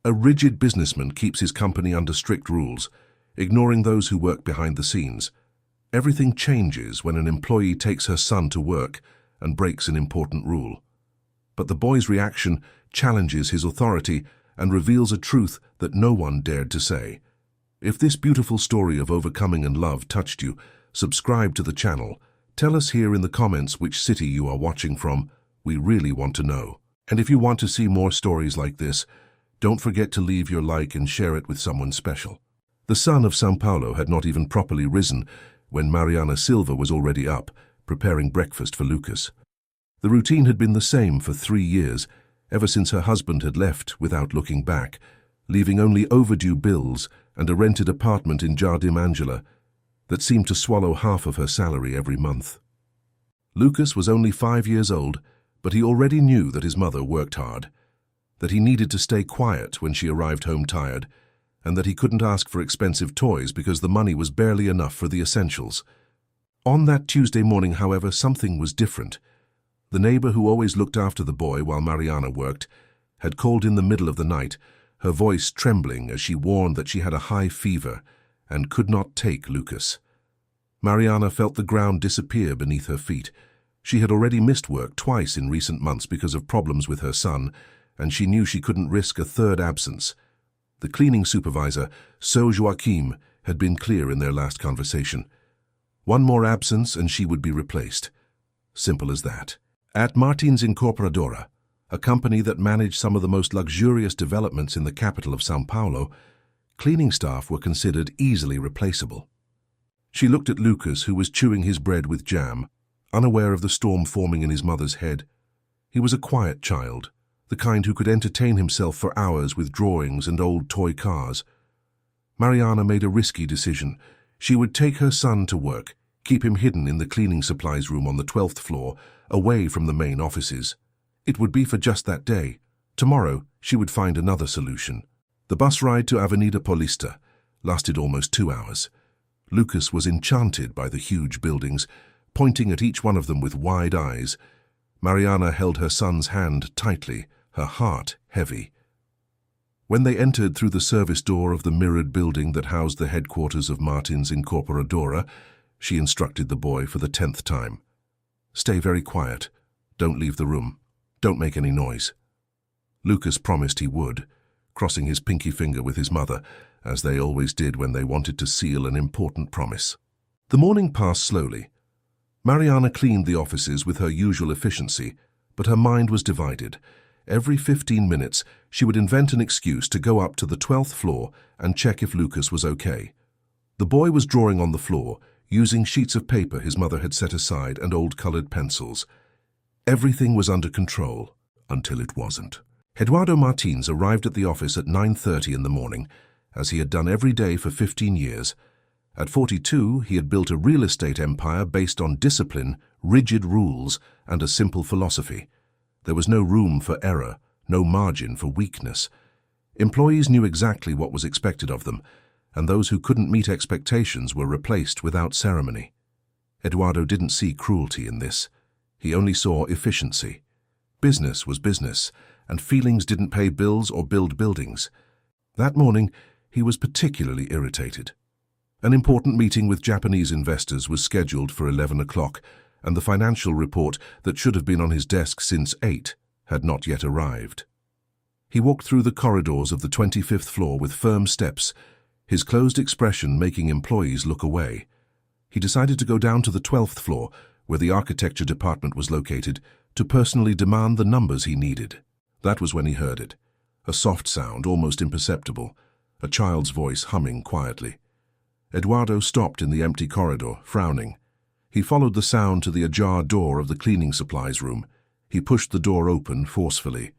A rigid businessman keeps his company under strict rules, ignoring those who work behind the scenes. Everything changes when an employee takes her son to work and breaks an important rule. But the boy's reaction challenges his authority and reveals a truth that no one dared to say. If this beautiful story of overcoming and love touched you, subscribe to the channel. Tell us here in the comments which city you are watching from. We really want to know. And if you want to see more stories like this, don't forget to leave your like and share it with someone special. The sun of São Paulo had not even properly risen when Mariana Silva was already up, preparing breakfast for Lucas. The routine had been the same for 3 years, ever since her husband had left without looking back, leaving only overdue bills and a rented apartment in Jardim Angela that seemed to swallow half of her salary every month. Lucas was only 5 years old, but he already knew that his mother worked hard, that he needed to stay quiet when she arrived home tired, and that he couldn't ask for expensive toys because the money was barely enough for the essentials. On that Tuesday morning, however, something was different. The neighbor who always looked after the boy while Mariana worked had called in the middle of the night, her voice trembling as she warned that she had a high fever and could not take Lucas. Mariana felt the ground disappear beneath her feet. She had already missed work twice in recent months because of problems with her son, and she knew she couldn't risk a third absence. The cleaning supervisor, São Joaquim, had been clear in their last conversation. One more absence and she would be replaced. Simple as that. At Martins Incorporadora, a company that managed some of the most luxurious developments in the capital of São Paulo, cleaning staff were considered easily replaceable. She looked at Lucas, who was chewing his bread with jam, unaware of the storm forming in his mother's head. He was a quiet child, the kind who could entertain himself for hours with drawings and old toy cars. Mariana made a risky decision. She would take her son to work, keep him hidden in the cleaning supplies room on the 12th floor, away from the main offices. It would be for just that day. Tomorrow, she would find another solution. The bus ride to Avenida Paulista lasted almost 2 hours. Lucas was enchanted by the huge buildings, pointing at each one of them with wide eyes. Mariana held her son's hand tightly, her heart heavy. When they entered through the service door of the mirrored building that housed the headquarters of Martins Incorporadora, she instructed the boy for the 10th time. "Stay very quiet. Don't leave the room. Don't make any noise." Lucas promised he would, crossing his pinky finger with his mother, as they always did when they wanted to seal an important promise. The morning passed slowly. Mariana cleaned the offices with her usual efficiency, but her mind was divided. Every 15 minutes, she would invent an excuse to go up to the 12th floor and check if Lucas was okay. The boy was drawing on the floor, using sheets of paper his mother had set aside and old colored pencils. Everything was under control, until it wasn't. Eduardo Martins arrived at the office at 9:30 in the morning, as he had done every day for 15 years. At 42, he had built a real estate empire based on discipline, rigid rules, and a simple philosophy. There was no room for error, no margin for weakness. Employees knew exactly what was expected of them, and those who couldn't meet expectations were replaced without ceremony. Eduardo didn't see cruelty in this. He only saw efficiency. Business was business, and feelings didn't pay bills or build buildings. That morning, he was particularly irritated. An important meeting with Japanese investors was scheduled for 11 o'clock, and the financial report that should have been on his desk since 8 had not yet arrived. He walked through the corridors of the 25th floor with firm steps, his closed expression making employees look away. He decided to go down to the 12th floor, where the architecture department was located, to personally demand the numbers he needed. That was when he heard it. A soft sound, almost imperceptible, a child's voice humming quietly. Eduardo stopped in the empty corridor, frowning. He followed the sound to the ajar door of the cleaning supplies room. He pushed the door open forcefully.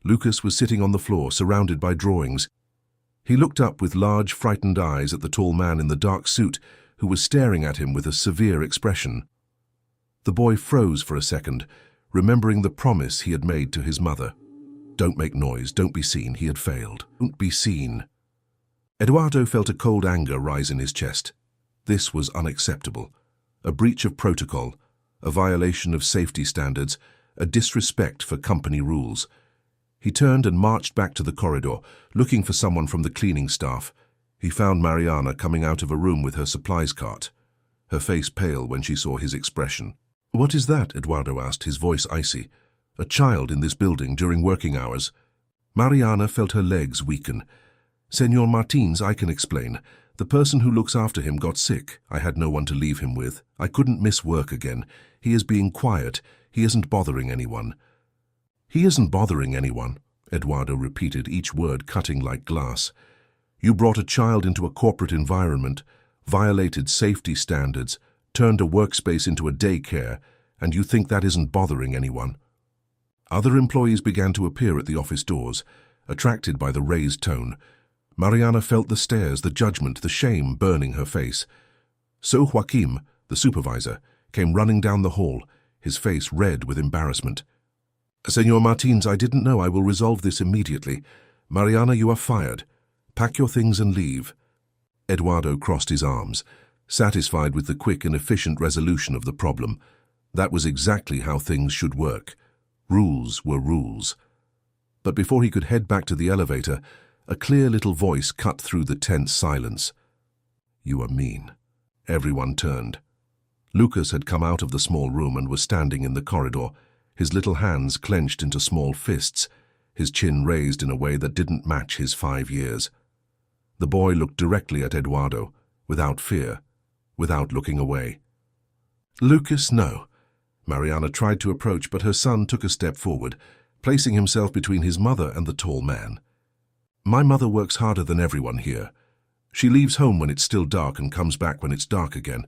Lucas was sitting on the floor, surrounded by drawings. He looked up with large, frightened eyes at the tall man in the dark suit, who was staring at him with a severe expression. The boy froze for a second, remembering the promise he had made to his mother. Don't make noise, don't be seen. He had failed. Don't be seen. Eduardo felt a cold anger rise in his chest. This was unacceptable. A breach of protocol, a violation of safety standards, a disrespect for company rules. He turned and marched back to the corridor, looking for someone from the cleaning staff. He found Mariana coming out of a room with her supplies cart, her face pale when she saw his expression. "What is that?" Eduardo asked, his voice icy. "A child in this building during working hours?" Mariana felt her legs weaken. "Senor Martins, I can explain. The person who looks after him got sick. I had no one to leave him with. I couldn't miss work again. He is being quiet. He isn't bothering anyone." "He isn't bothering anyone," Eduardo repeated, each word cutting like glass. "You brought a child into a corporate environment, violated safety standards, turned a workspace into a daycare, and you think that isn't bothering anyone." Other employees began to appear at the office doors, attracted by the raised tone. Mariana felt the stares, the judgment, the shame burning her face. So Joaquim, the supervisor, came running down the hall, his face red with embarrassment. "Senor Martins, I didn't know. I will resolve this immediately. Mariana, you are fired. Pack your things and leave." Eduardo crossed his arms, satisfied with the quick and efficient resolution of the problem. That was exactly how things should work. Rules were rules. But before he could head back to the elevator, a clear little voice cut through the tense silence. "You are mean." Everyone turned. Lucas had come out of the small room and was standing in the corridor, his little hands clenched into small fists, his chin raised in a way that didn't match his 5 years. The boy looked directly at Eduardo, without fear, without looking away. "Lucas, no." Mariana tried to approach, but her son took a step forward, placing himself between his mother and the tall man. "My mother works harder than everyone here. She leaves home when it's still dark and comes back when it's dark again.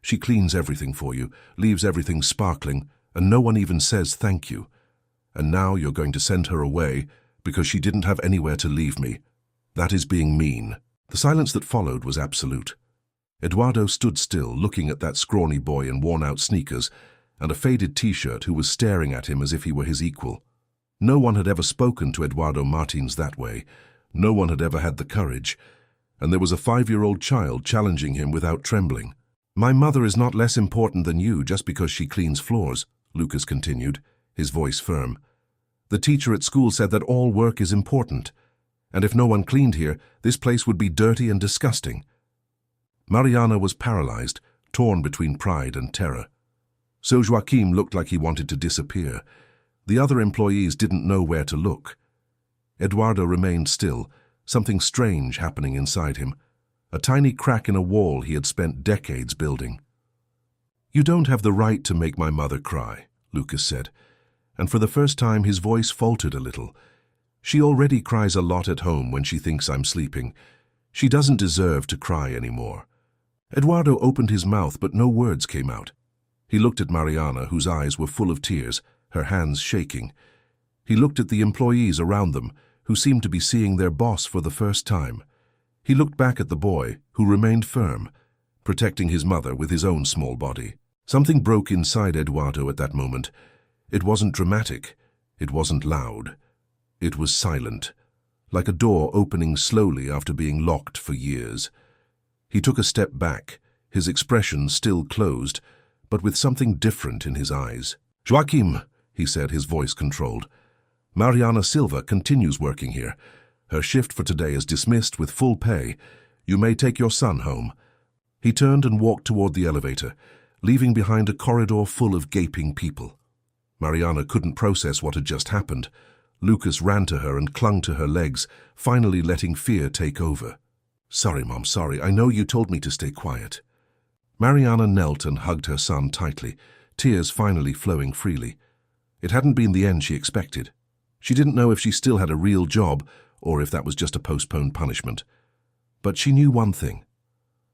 She cleans everything for you, leaves everything sparkling, and no one even says thank you. And now you're going to send her away because she didn't have anywhere to leave me. That is being mean." The silence that followed was absolute. Eduardo stood still, looking at that scrawny boy in worn-out sneakers and a faded t-shirt who was staring at him as if he were his equal. No one had ever spoken to Eduardo Martins that way. No one had ever had the courage. And there was a 5-year-old child challenging him without trembling. "My mother is not less important than you just because she cleans floors," Lucas continued, his voice firm. "The teacher at school said that all work is important, and if no one cleaned here, this place would be dirty and disgusting." Mariana was paralyzed, torn between pride and terror. So Joaquim looked like he wanted to disappear. The other employees didn't know where to look. Eduardo remained still, something strange happening inside him, a tiny crack in a wall he had spent decades building. "You don't have the right to make my mother cry," Lucas said, and for the first time his voice faltered a little. "She already cries a lot at home when she thinks I'm sleeping. She doesn't deserve to cry anymore." Eduardo opened his mouth, but no words came out. He looked at Mariana, whose eyes were full of tears, her hands shaking. He looked at the employees around them, who seemed to be seeing their boss for the first time. He looked back at the boy, who remained firm, protecting his mother with his own small body. Something broke inside Eduardo at that moment. It wasn't dramatic. It wasn't loud. It was silent, like a door opening slowly after being locked for years. He took a step back, his expression still closed, but with something different in his eyes. "Joaquim," he said, his voice controlled. "Mariana Silva continues working here. Her shift for today is dismissed with full pay. You may take your son home." He turned and walked toward the elevator, leaving behind a corridor full of gaping people. Mariana couldn't process what had just happened. Lucas ran to her and clung to her legs, finally letting fear take over. "Sorry, Mom, sorry. I know you told me to stay quiet." Mariana knelt and hugged her son tightly, tears finally flowing freely. It hadn't been the end she expected. She didn't know if she still had a real job or if that was just a postponed punishment. But she knew one thing.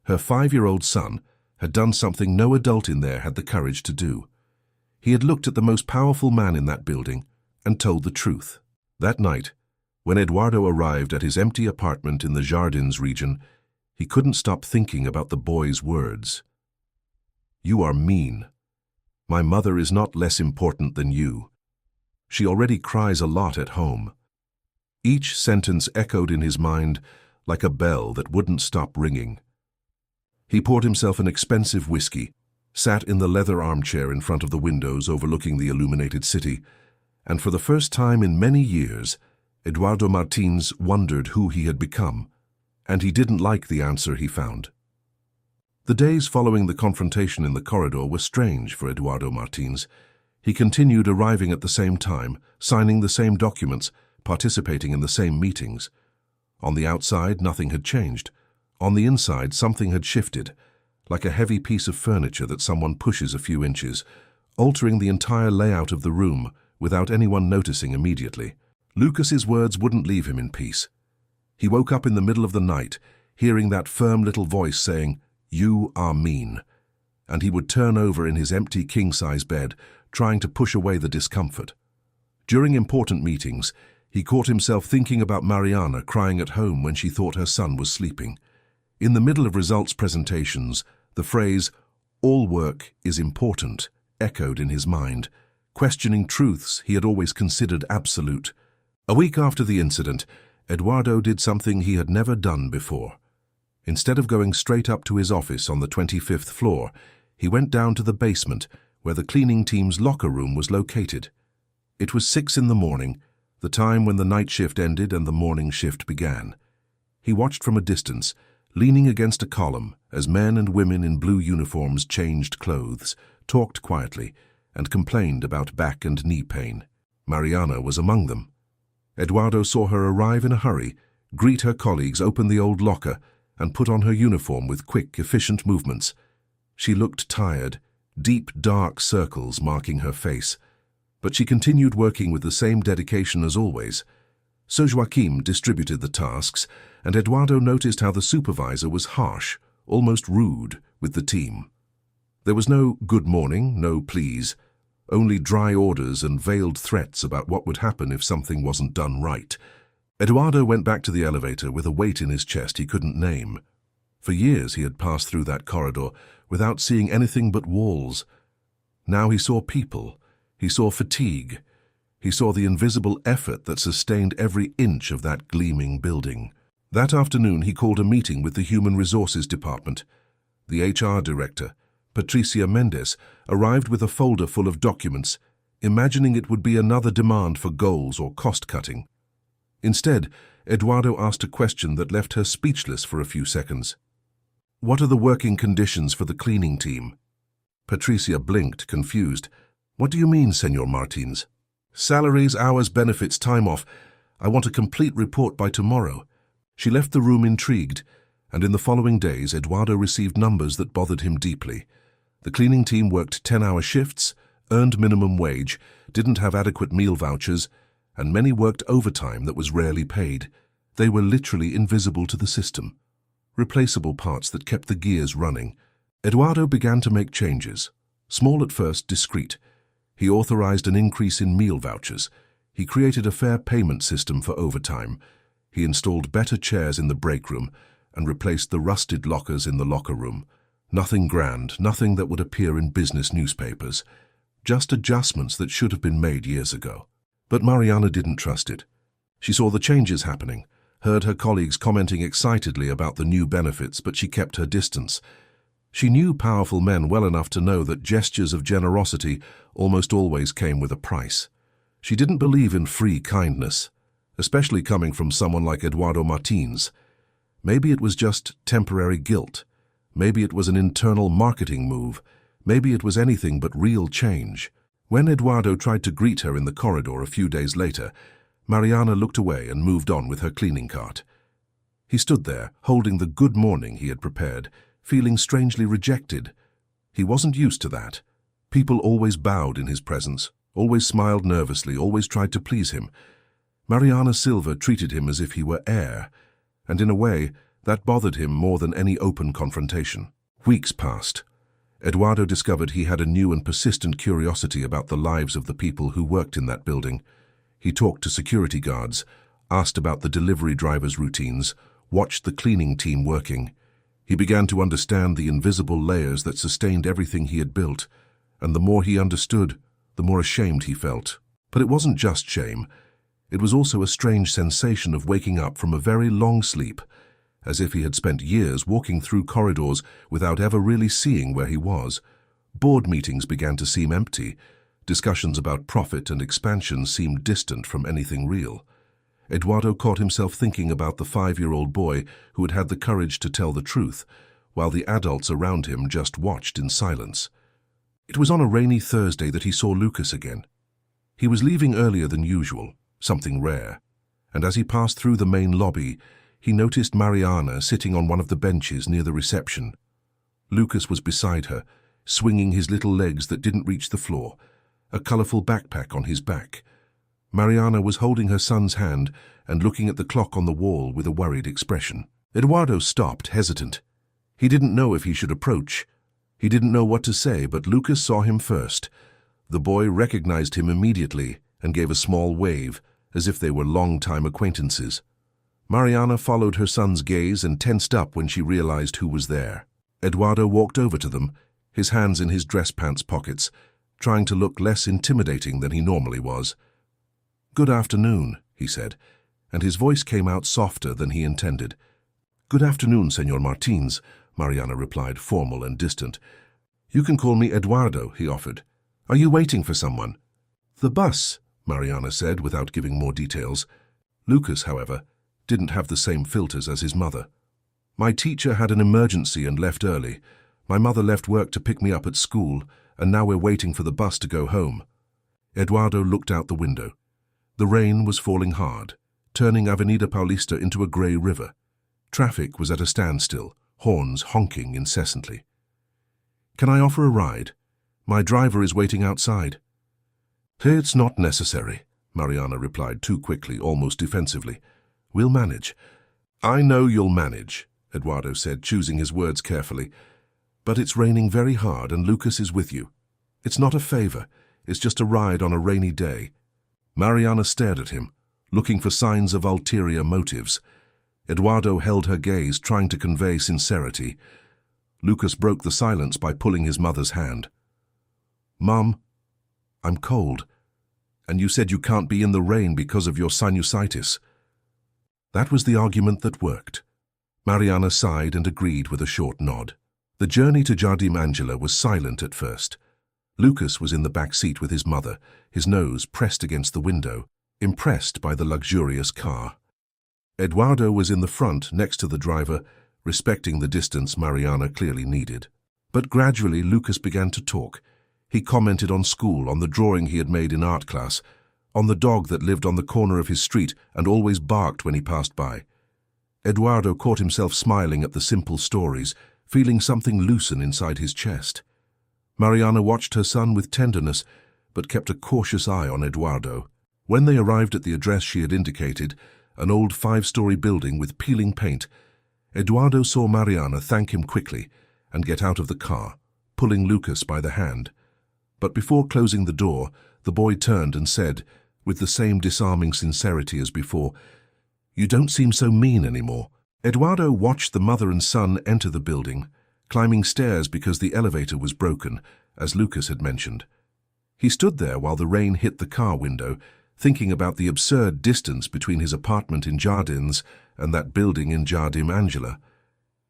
Her 5-year-old son had done something no adult in there had the courage to do. He had looked at the most powerful man in that building and told the truth. That night, when Eduardo arrived at his empty apartment in the Jardins region, he couldn't stop thinking about the boy's words. "You are mean. My mother is not less important than you. She already cries a lot at home." Each sentence echoed in his mind like a bell that wouldn't stop ringing. He poured himself an expensive whiskey, sat in the leather armchair in front of the windows overlooking the illuminated city, and for the first time in many years, Eduardo Martins wondered who he had become, and he didn't like the answer he found. The days following the confrontation in the corridor were strange for Eduardo Martins. He continued arriving at the same time, signing the same documents, participating in the same meetings. On the outside, nothing had changed. On the inside, something had shifted, like a heavy piece of furniture that someone pushes a few inches, altering the entire layout of the room without anyone noticing immediately. Lucas's words wouldn't leave him in peace. He woke up in the middle of the night, hearing that firm little voice saying, "You are mean," and he would turn over in his empty king-size bed, trying to push away the discomfort. During important meetings, he caught himself thinking about Mariana crying at home when she thought her son was sleeping. In the middle of results presentations, the phrase, "all work is important," echoed in his mind, questioning truths he had always considered absolute. A week after the incident, Eduardo did something he had never done before. Instead of going straight up to his office on the 25th floor, he went down to the basement where the cleaning team's locker room was located. It was 6 in the morning, the time when the night shift ended and the morning shift began. He watched from a distance, leaning against a column, as men and women in blue uniforms changed clothes, talked quietly, and complained about back and knee pain. Mariana was among them. Eduardo saw her arrive in a hurry, greet her colleagues, open the old locker, and put on her uniform with quick, efficient movements. She looked tired, deep, dark circles marking her face, but she continued working with the same dedication as always. So Joaquim distributed the tasks, and Eduardo noticed how the supervisor was harsh, almost rude, with the team. There was no good morning, no please, only dry orders and veiled threats about what would happen if something wasn't done right. Eduardo went back to the elevator with a weight in his chest he couldn't name. For years he had passed through that corridor without seeing anything but walls. Now he saw people. He saw fatigue. He saw the invisible effort that sustained every inch of that gleaming building. That afternoon he called a meeting with the Human Resources Department. The HR director, Patricia Mendes, arrived with a folder full of documents, imagining it would be another demand for goals or cost-cutting. Instead, Eduardo asked a question that left her speechless for a few seconds. "What are the working conditions for the cleaning team?" Patricia blinked, confused. "What do you mean, Senor Martins?" "Salaries, hours, benefits, time off. I want a complete report by tomorrow." She left the room intrigued, and in the following days Eduardo received numbers that bothered him deeply. The cleaning team worked 10-hour shifts, earned minimum wage, didn't have adequate meal vouchers, and many worked overtime that was rarely paid. They were literally invisible to the system. Replaceable parts that kept the gears running. Eduardo began to make changes. Small at first, discreet. He authorized an increase in meal vouchers. He created a fair payment system for overtime. He installed better chairs in the break room and replaced the rusted lockers in the locker room. Nothing grand, nothing that would appear in business newspapers. Just adjustments that should have been made years ago. But Mariana didn't trust it. She saw the changes happening, heard her colleagues commenting excitedly about the new benefits, but she kept her distance. She knew powerful men well enough to know that gestures of generosity almost always came with a price. She didn't believe in free kindness, especially coming from someone like Eduardo Martins. Maybe it was just temporary guilt. Maybe it was an internal marketing move. Maybe it was anything but real change. When Eduardo tried to greet her in the corridor a few days later, Mariana looked away and moved on with her cleaning cart. He stood there, holding the good morning he had prepared, feeling strangely rejected. He wasn't used to that. People always bowed in his presence, always smiled nervously, always tried to please him. Mariana Silva treated him as if he were air, and in a way, that bothered him more than any open confrontation. Weeks passed. Eduardo discovered he had a new and persistent curiosity about the lives of the people who worked in that building. He talked to security guards, asked about the delivery drivers' routines, watched the cleaning team working. He began to understand the invisible layers that sustained everything he had built, and the more he understood, the more ashamed he felt. But it wasn't just shame. It was also a strange sensation of waking up from a very long sleep, as if he had spent years walking through corridors without ever really seeing where he was. Board meetings began to seem empty. Discussions about profit and expansion seemed distant from anything real. Eduardo caught himself thinking about the 5-year-old boy who had had the courage to tell the truth, while the adults around him just watched in silence. It was on a rainy Thursday that he saw Lucas again. He was leaving earlier than usual, something rare, and as he passed through the main lobby, he noticed Mariana sitting on one of the benches near the reception. Lucas was beside her, swinging his little legs that didn't reach the floor, a colorful backpack on his back. Mariana was holding her son's hand and looking at the clock on the wall with a worried expression. Eduardo stopped, hesitant. He didn't know if he should approach. He didn't know what to say, but Lucas saw him first. The boy recognized him immediately and gave a small wave, as if they were long-time acquaintances. Mariana followed her son's gaze and tensed up when she realized who was there. Eduardo walked over to them, his hands in his dress pants pockets, trying to look less intimidating than he normally was. "Good afternoon," he said, and his voice came out softer than he intended. "Good afternoon, Señor Martins," Mariana replied, formal and distant. "You can call me Eduardo," he offered. "Are you waiting for someone?" "The bus," Mariana said, without giving more details. Lucas, however, didn't have the same filters as his mother. "My teacher had an emergency and left early. My mother left work to pick me up at school, and now we're waiting for the bus to go home." Eduardo looked out the window. The rain was falling hard, turning Avenida Paulista into a grey river. Traffic was at a standstill, horns honking incessantly. "Can I offer a ride? My driver is waiting outside." "It's not necessary," Mariana replied too quickly, almost defensively. "We'll manage." "I know you'll manage," Eduardo said, choosing his words carefully. "But it's raining very hard and Lucas is with you. It's not a favor, it's just a ride on a rainy day." Mariana stared at him, looking for signs of ulterior motives. Eduardo held her gaze, trying to convey sincerity. Lucas broke the silence by pulling his mother's hand. "Mum, I'm cold, and you said you can't be in the rain because of your sinusitis." That was the argument that worked. Mariana sighed and agreed with a short nod. The journey to Jardim Angela was silent at first. Lucas was in the back seat with his mother, his nose pressed against the window, impressed by the luxurious car. Eduardo was in the front next to the driver, respecting the distance Mariana clearly needed. But gradually Lucas began to talk. He commented on school, on the drawing he had made in art class, on the dog that lived on the corner of his street and always barked when he passed by. Eduardo caught himself smiling at the simple stories, feeling something loosen inside his chest. Mariana watched her son with tenderness, but kept a cautious eye on Eduardo. When they arrived at the address she had indicated, an old 5-story building with peeling paint, Eduardo saw Mariana thank him quickly and get out of the car, pulling Lucas by the hand. But before closing the door, the boy turned and said, with the same disarming sincerity as before, "You don't seem so mean anymore." Eduardo watched the mother and son enter the building, climbing stairs because the elevator was broken, as Lucas had mentioned. He stood there while the rain hit the car window, thinking about the absurd distance between his apartment in Jardins and that building in Jardim Angela.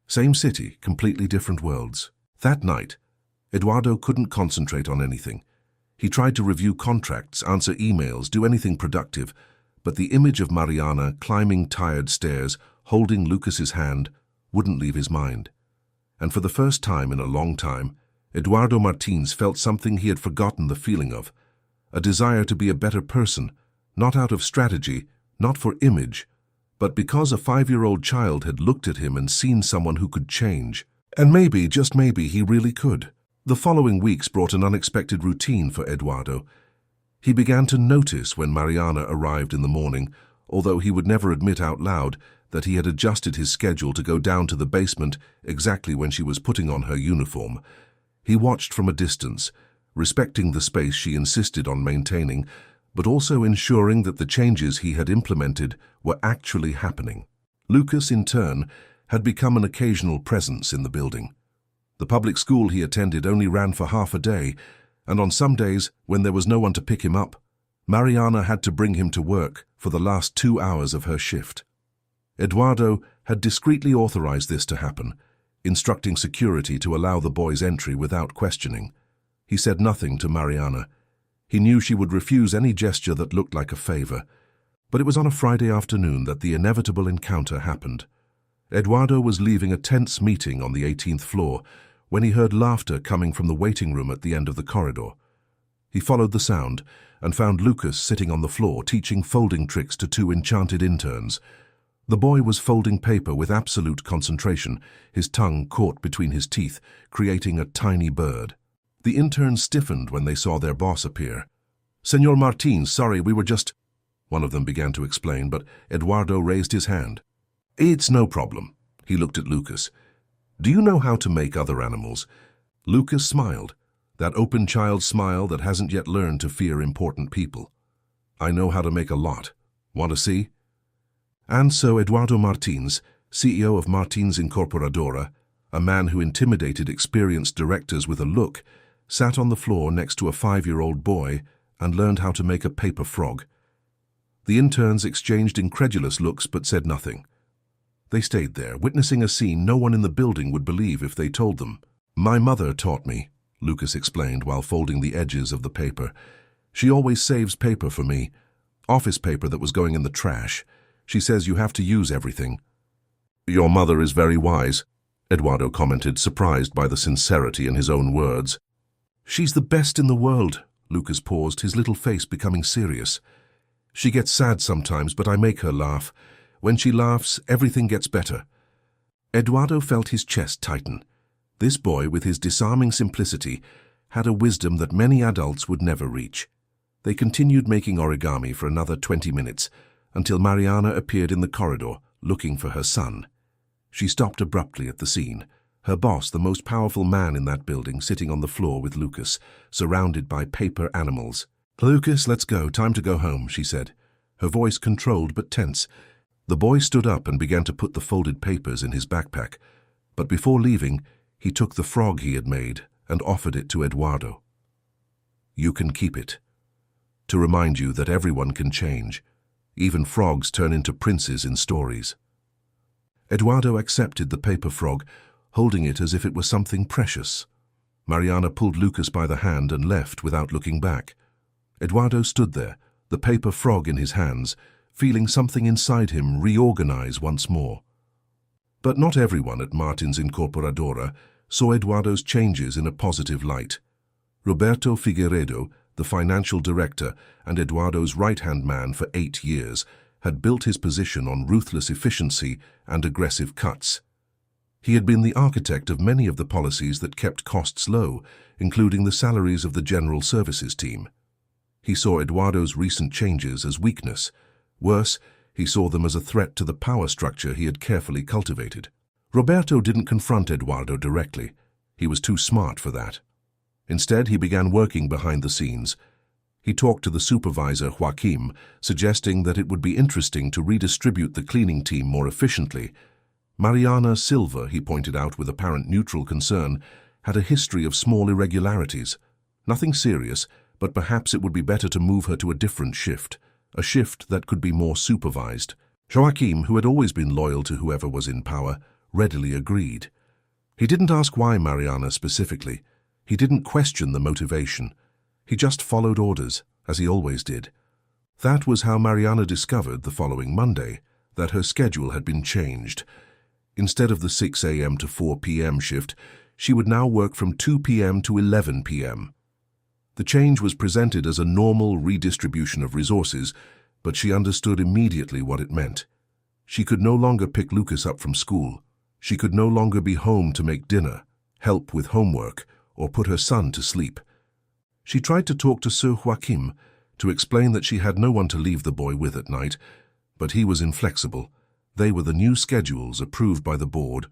Same city, completely different worlds. That night, Eduardo couldn't concentrate on anything. He tried to review contracts, answer emails, do anything productive, but the image of Mariana climbing tired stairs, holding Lucas's hand, wouldn't leave his mind. And for the first time in a long time, Eduardo Martins felt something he had forgotten the feeling of, a desire to be a better person, not out of strategy, not for image, but because a 5-year-old child had looked at him and seen someone who could change. And maybe, just maybe, he really could. The following weeks brought an unexpected routine for Eduardo. He began to notice when Mariana arrived in the morning, although he would never admit out loud that he had adjusted his schedule to go down to the basement exactly when she was putting on her uniform. He watched from a distance, respecting the space she insisted on maintaining, but also ensuring that the changes he had implemented were actually happening. Lucas, in turn, had become an occasional presence in the building. The public school he attended only ran for half a day, and on some days, when there was no one to pick him up, Mariana had to bring him to work for the last 2 hours of her shift. Eduardo had discreetly authorized this to happen, instructing security to allow the boy's entry without questioning. He said nothing to Mariana. He knew she would refuse any gesture that looked like a favor. But it was on a Friday afternoon that the inevitable encounter happened. Eduardo was leaving a tense meeting on the 18th floor when he heard laughter coming from the waiting room at the end of the corridor. He followed the sound and found Lucas sitting on the floor teaching folding tricks to two enchanted interns. The boy was folding paper with absolute concentration, his tongue caught between his teeth, creating a tiny bird. The interns stiffened when they saw their boss appear. "Senor Martin, sorry, we were just—" One of them began to explain, but Eduardo raised his hand. "It's no problem." He looked at Lucas. "Do you know how to make other animals?" Lucas smiled, that open child smile that hasn't yet learned to fear important people. "I know how to make a lot. Want to see?" And so Eduardo Martins, CEO of Martins Incorporadora, a man who intimidated experienced directors with a look, sat on the floor next to a 5-year-old boy and learned how to make a paper frog. The interns exchanged incredulous looks but said nothing. They stayed there, witnessing a scene no one in the building would believe if they told them. "My mother taught me," Lucas explained while folding the edges of the paper. "She always saves paper for me, office paper that was going in the trash. She says you have to use everything." "Your mother is very wise," Eduardo commented, surprised by the sincerity in his own words. "She's the best in the world," Lucas paused, his little face becoming serious. "She gets sad sometimes, but I make her laugh. When she laughs, everything gets better." Eduardo felt his chest tighten. This boy, with his disarming simplicity, had a wisdom that many adults would never reach. They continued making origami for another 20 minutes, until Mariana appeared in the corridor, looking for her son. She stopped abruptly at the scene, her boss, the most powerful man in that building, sitting on the floor with Lucas, surrounded by paper animals. "Lucas, let's go. Time to go home," she said, her voice controlled but tense. The boy stood up and began to put the folded papers in his backpack, but before leaving, he took the frog he had made and offered it to Eduardo. "You can keep it, to remind you that everyone can change. Even frogs turn into princes in stories." Eduardo accepted the paper frog, holding it as if it were something precious. Mariana pulled Lucas by the hand and left without looking back. Eduardo stood there, the paper frog in his hands, feeling something inside him reorganize once more. But not everyone at Martins Incorporadora saw Eduardo's changes in a positive light. Roberto Figueiredo, the financial director and Eduardo's right-hand man for 8 years, had built his position on ruthless efficiency and aggressive cuts. He had been the architect of many of the policies that kept costs low, including the salaries of the general services team. He saw Eduardo's recent changes as weakness. Worse, he saw them as a threat to the power structure he had carefully cultivated. Roberto didn't confront Eduardo directly. He was too smart for that. Instead, he began working behind the scenes. He talked to the supervisor, Joaquim, suggesting that it would be interesting to redistribute the cleaning team more efficiently. Mariana Silva, he pointed out with apparent neutral concern, had a history of small irregularities. Nothing serious, but perhaps it would be better to move her to a different shift, a shift that could be more supervised. Joaquim, who had always been loyal to whoever was in power, readily agreed. He didn't ask why Mariana specifically. He didn't question the motivation. He just followed orders, as he always did. That was how Mariana discovered the following Monday that her schedule had been changed. Instead of the 6 a.m. to 4 p.m. shift, she would now work from 2 p.m. to 11 p.m. The change was presented as a normal redistribution of resources, but she understood immediately what it meant. She could no longer pick Lucas up from school. She could no longer be home to make dinner, help with homework, or put her son to sleep. She tried to talk to Sir Joaquim to explain that she had no one to leave the boy with at night, but he was inflexible. They were the new schedules approved by the board.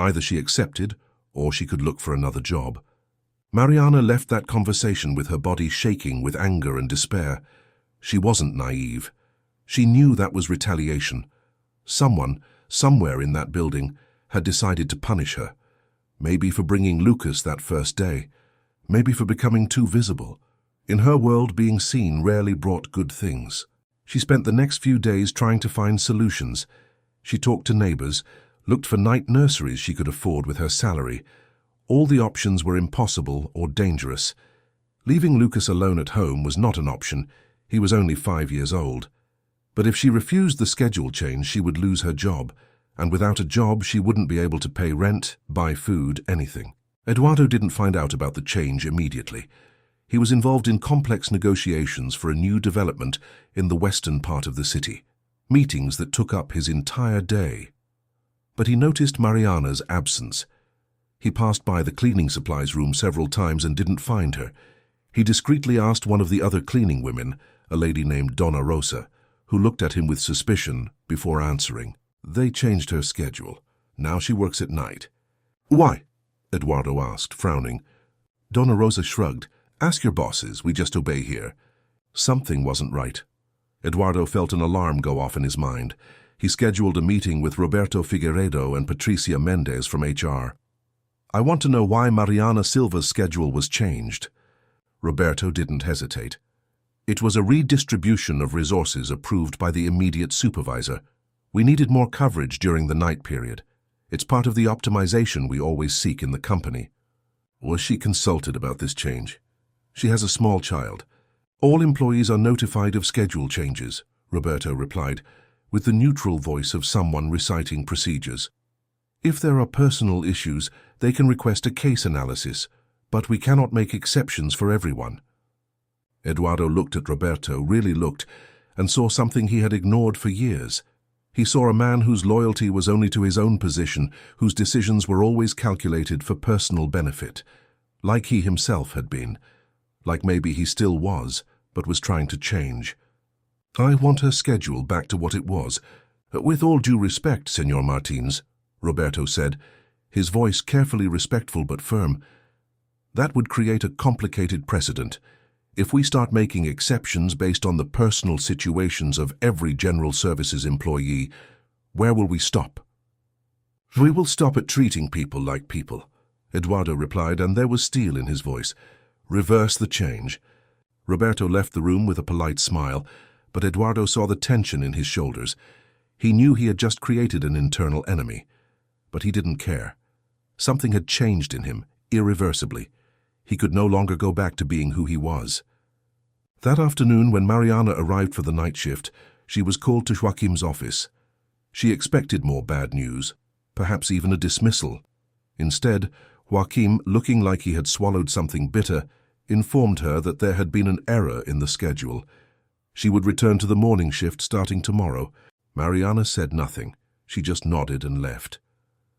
Either she accepted, or she could look for another job. Mariana left that conversation with her body shaking with anger and despair. She wasn't naive. She knew that was retaliation. Someone, somewhere in that building, had decided to punish her. Maybe for bringing Lucas that first day. Maybe for becoming too visible. In her world, being seen rarely brought good things. She spent the next few days trying to find solutions. She talked to neighbors, looked for night nurseries she could afford with her salary. All the options were impossible or dangerous. Leaving Lucas alone at home was not an option. He was only 5 years old. But if she refused the schedule change, she would lose her job, and without a job, she wouldn't be able to pay rent, buy food, anything. Eduardo didn't find out about the change immediately. He was involved in complex negotiations for a new development in the western part of the city, meetings that took up his entire day. But he noticed Mariana's absence. He passed by the cleaning supplies room several times and didn't find her. He discreetly asked one of the other cleaning women, a lady named Donna Rosa, who looked at him with suspicion before answering. They changed her schedule. Now she works at night. Why? Eduardo asked, frowning. Donna Rosa shrugged. Ask your bosses, we just obey here. Something wasn't right. Eduardo felt an alarm go off in his mind. He scheduled a meeting with Roberto Figueiredo and Patricia Mendez from HR. I want to know why Mariana Silva's schedule was changed. Roberto didn't hesitate. It was a redistribution of resources approved by the immediate supervisor. We needed more coverage during the night period. It's part of the optimization we always seek in the company. Was she consulted about this change? She has a small child. All employees are notified of schedule changes, Roberto replied, with the neutral voice of someone reciting procedures. If there are personal issues, they can request a case analysis, but we cannot make exceptions for everyone. Eduardo looked at Roberto, really looked, and saw something he had ignored for years. He saw a man whose loyalty was only to his own position, whose decisions were always calculated for personal benefit, like he himself had been, like maybe he still was, but was trying to change. I want her schedule back to what it was. With all due respect, Senor Martins, Roberto said, his voice carefully respectful but firm. That would create a complicated precedent. If we start making exceptions based on the personal situations of every general services employee, where will we stop? We will stop at treating people like people, Eduardo replied, and there was steel in his voice. Reverse the change. Roberto left the room with a polite smile, but Eduardo saw the tension in his shoulders. He knew he had just created an internal enemy, but he didn't care. Something had changed in him, irreversibly. He could no longer go back to being who he was. That afternoon, when Mariana arrived for the night shift, she was called to Joaquim's office. She expected more bad news, perhaps even a dismissal. Instead, Joaquim, looking like he had swallowed something bitter, informed her that there had been an error in the schedule. She would return to the morning shift starting tomorrow. Mariana said nothing. She just nodded and left.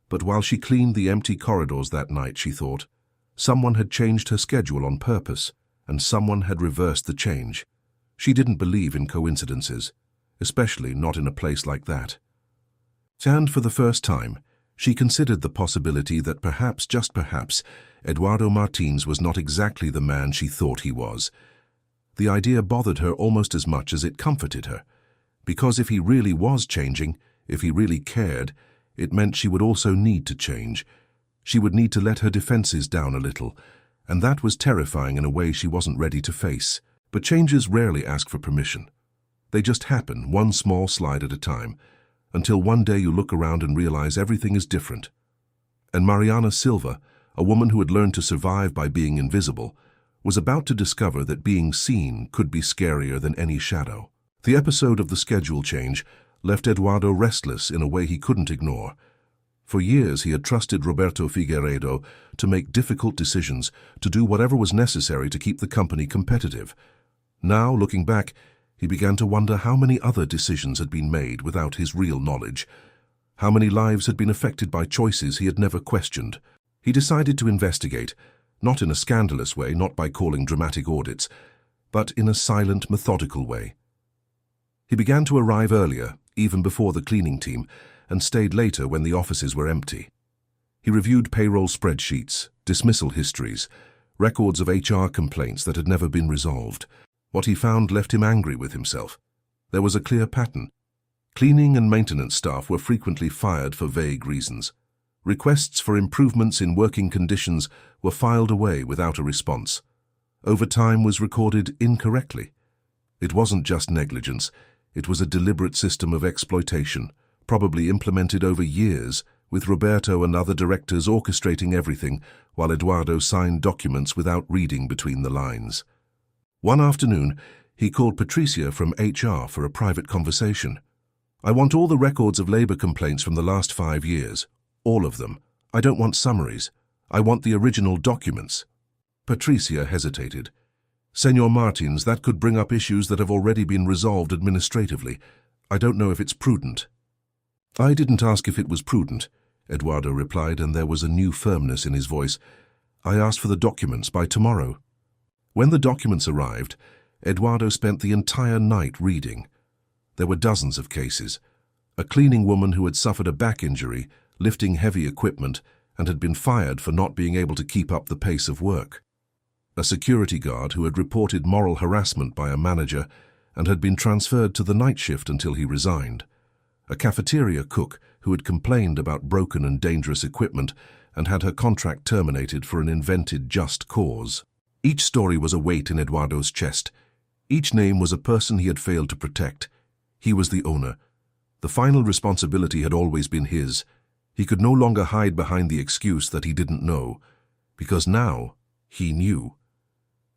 But while she cleaned the empty corridors that night, she thought, someone had changed her schedule on purpose, and someone had reversed the change. She didn't believe in coincidences, especially not in a place like that. And for the first time, she considered the possibility that perhaps, just perhaps, Eduardo Martins was not exactly the man she thought he was. The idea bothered her almost as much as it comforted her, because if he really was changing, if he really cared, it meant she would also need to change. She would need to let her defenses down a little, and that was terrifying in a way she wasn't ready to face. But changes rarely ask for permission. They just happen, one small slide at a time, until one day you look around and realize everything is different. And Mariana Silva, a woman who had learned to survive by being invisible, was about to discover that being seen could be scarier than any shadow. The episode of the schedule change left Eduardo restless in a way he couldn't ignore. For years he had trusted Roberto Figueiredo to make difficult decisions, to do whatever was necessary to keep the company competitive. Now, looking back, he began to wonder how many other decisions had been made without his real knowledge, how many lives had been affected by choices he had never questioned. He decided to investigate, not in a scandalous way, not by calling dramatic audits, but in a silent, methodical way. He began to arrive earlier, even before the cleaning team, and stayed later when the offices were empty. He reviewed payroll spreadsheets, dismissal histories, records of HR complaints that had never been resolved. What he found left him angry with himself. There was a clear pattern. Cleaning and maintenance staff were frequently fired for vague reasons. Requests for improvements in working conditions were filed away without a response. Overtime was recorded incorrectly. It wasn't just negligence, it was a deliberate system of exploitation, probably implemented over years, with Roberto and other directors orchestrating everything while Eduardo signed documents without reading between the lines. One afternoon, He called Patricia from HR for a private conversation. "I want all the records of labor complaints from the last 5 years. All of them. I don't want summaries. I want the original documents." Patricia hesitated. "Senor Martins, that could bring up issues that have already been resolved administratively. I don't know if it's prudent." "I didn't ask if it was prudent," Eduardo replied, and there was a new firmness in his voice. "I asked for the documents by tomorrow." When the documents arrived, Eduardo spent the entire night reading. There were dozens of cases. A cleaning woman who had suffered a back injury, lifting heavy equipment, and had been fired for not being able to keep up the pace of work. A security guard who had reported moral harassment by a manager and had been transferred to the night shift until he resigned. A cafeteria cook who had complained about broken and dangerous equipment and had her contract terminated for an invented just cause. Each story was a weight in Eduardo's chest. Each name was a person he had failed to protect. He was the owner. The final responsibility had always been his. He could no longer hide behind the excuse that he didn't know, because now he knew.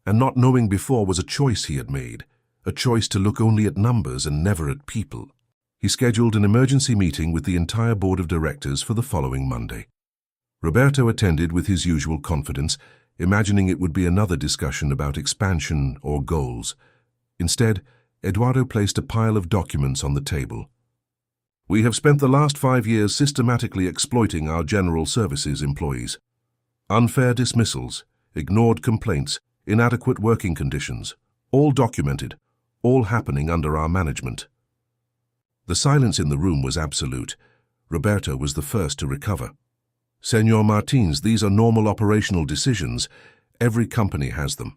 And not knowing before was a choice he had made, a choice to look only at numbers and never at people. He scheduled an emergency meeting with the entire board of directors for the following Monday. Roberto attended with his usual confidence, imagining it would be another discussion about expansion or goals. Instead, Eduardo placed a pile of documents on the table. "We have spent the last 5 years systematically exploiting our general services employees. Unfair dismissals, ignored complaints, inadequate working conditions, all documented, all happening under our management." The silence in the room was absolute. Roberto was the first to recover. "Senor Martins, these are normal operational decisions. Every company has them."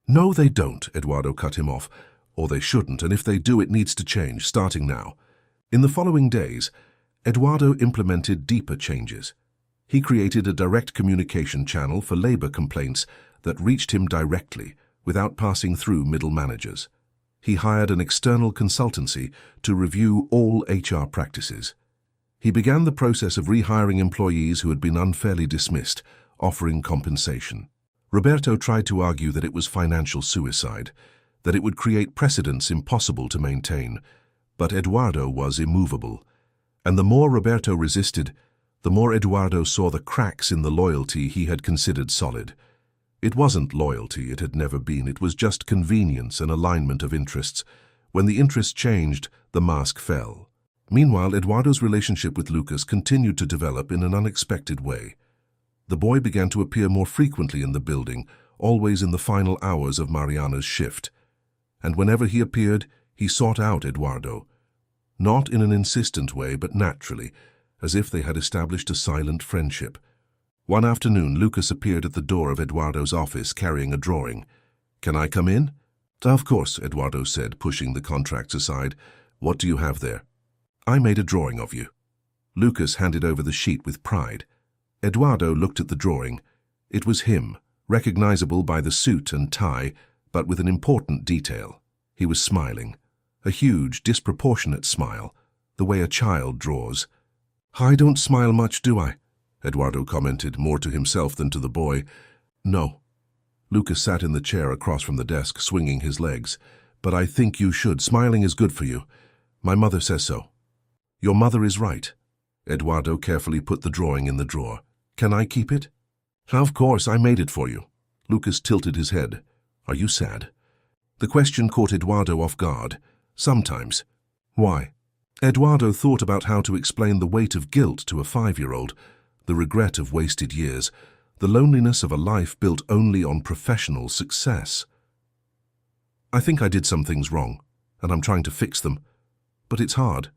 "No, they don't," Eduardo cut him off. "Or they shouldn't, and if they do, it needs to change, starting now." In the following days, Eduardo implemented deeper changes. He created a direct communication channel for labor complaints that reached him directly, without passing through middle managers. He hired an external consultancy to review all HR practices. He began the process of rehiring employees who had been unfairly dismissed, offering compensation. Roberto tried to argue that it was financial suicide, that it would create precedents impossible to maintain, but Eduardo was immovable. And the more Roberto resisted, the more Eduardo saw the cracks in the loyalty he had considered solid. It wasn't loyalty, it had never been. It was just convenience and alignment of interests. When the interests changed, the mask fell. Meanwhile, Eduardo's relationship with Lucas continued to develop in an unexpected way. The boy began to appear more frequently in the building, always in the final hours of Mariana's shift. And whenever he appeared, he sought out Eduardo. Not in an insistent way, but naturally, as if they had established a silent friendship. One afternoon, Lucas appeared at the door of Eduardo's office carrying a drawing. "Can I come in?" "Of course," Eduardo said, pushing the contracts aside. "What do you have there?" "I made a drawing of you." Lucas handed over the sheet with pride. Eduardo looked at the drawing. It was him, recognizable by the suit and tie, but with an important detail. He was smiling. A huge, disproportionate smile, the way a child draws. "I don't smile much, do I?" Eduardo commented, more to himself than to the boy. "No." Lucas sat in the chair across from the desk, swinging his legs. "But I think you should. Smiling is good for you. My mother says so." "Your mother is right." Eduardo carefully put the drawing in the drawer. "Can I keep it?" "Of course, I made it for you." Lucas tilted his head. "Are you sad?" The question caught Eduardo off guard. "Sometimes." "Why?" Eduardo thought about how to explain the weight of guilt to a 5-year-old, the regret of wasted years, the loneliness of a life built only on professional success. "I think I did some things wrong, and I'm trying to fix them. But it's hard.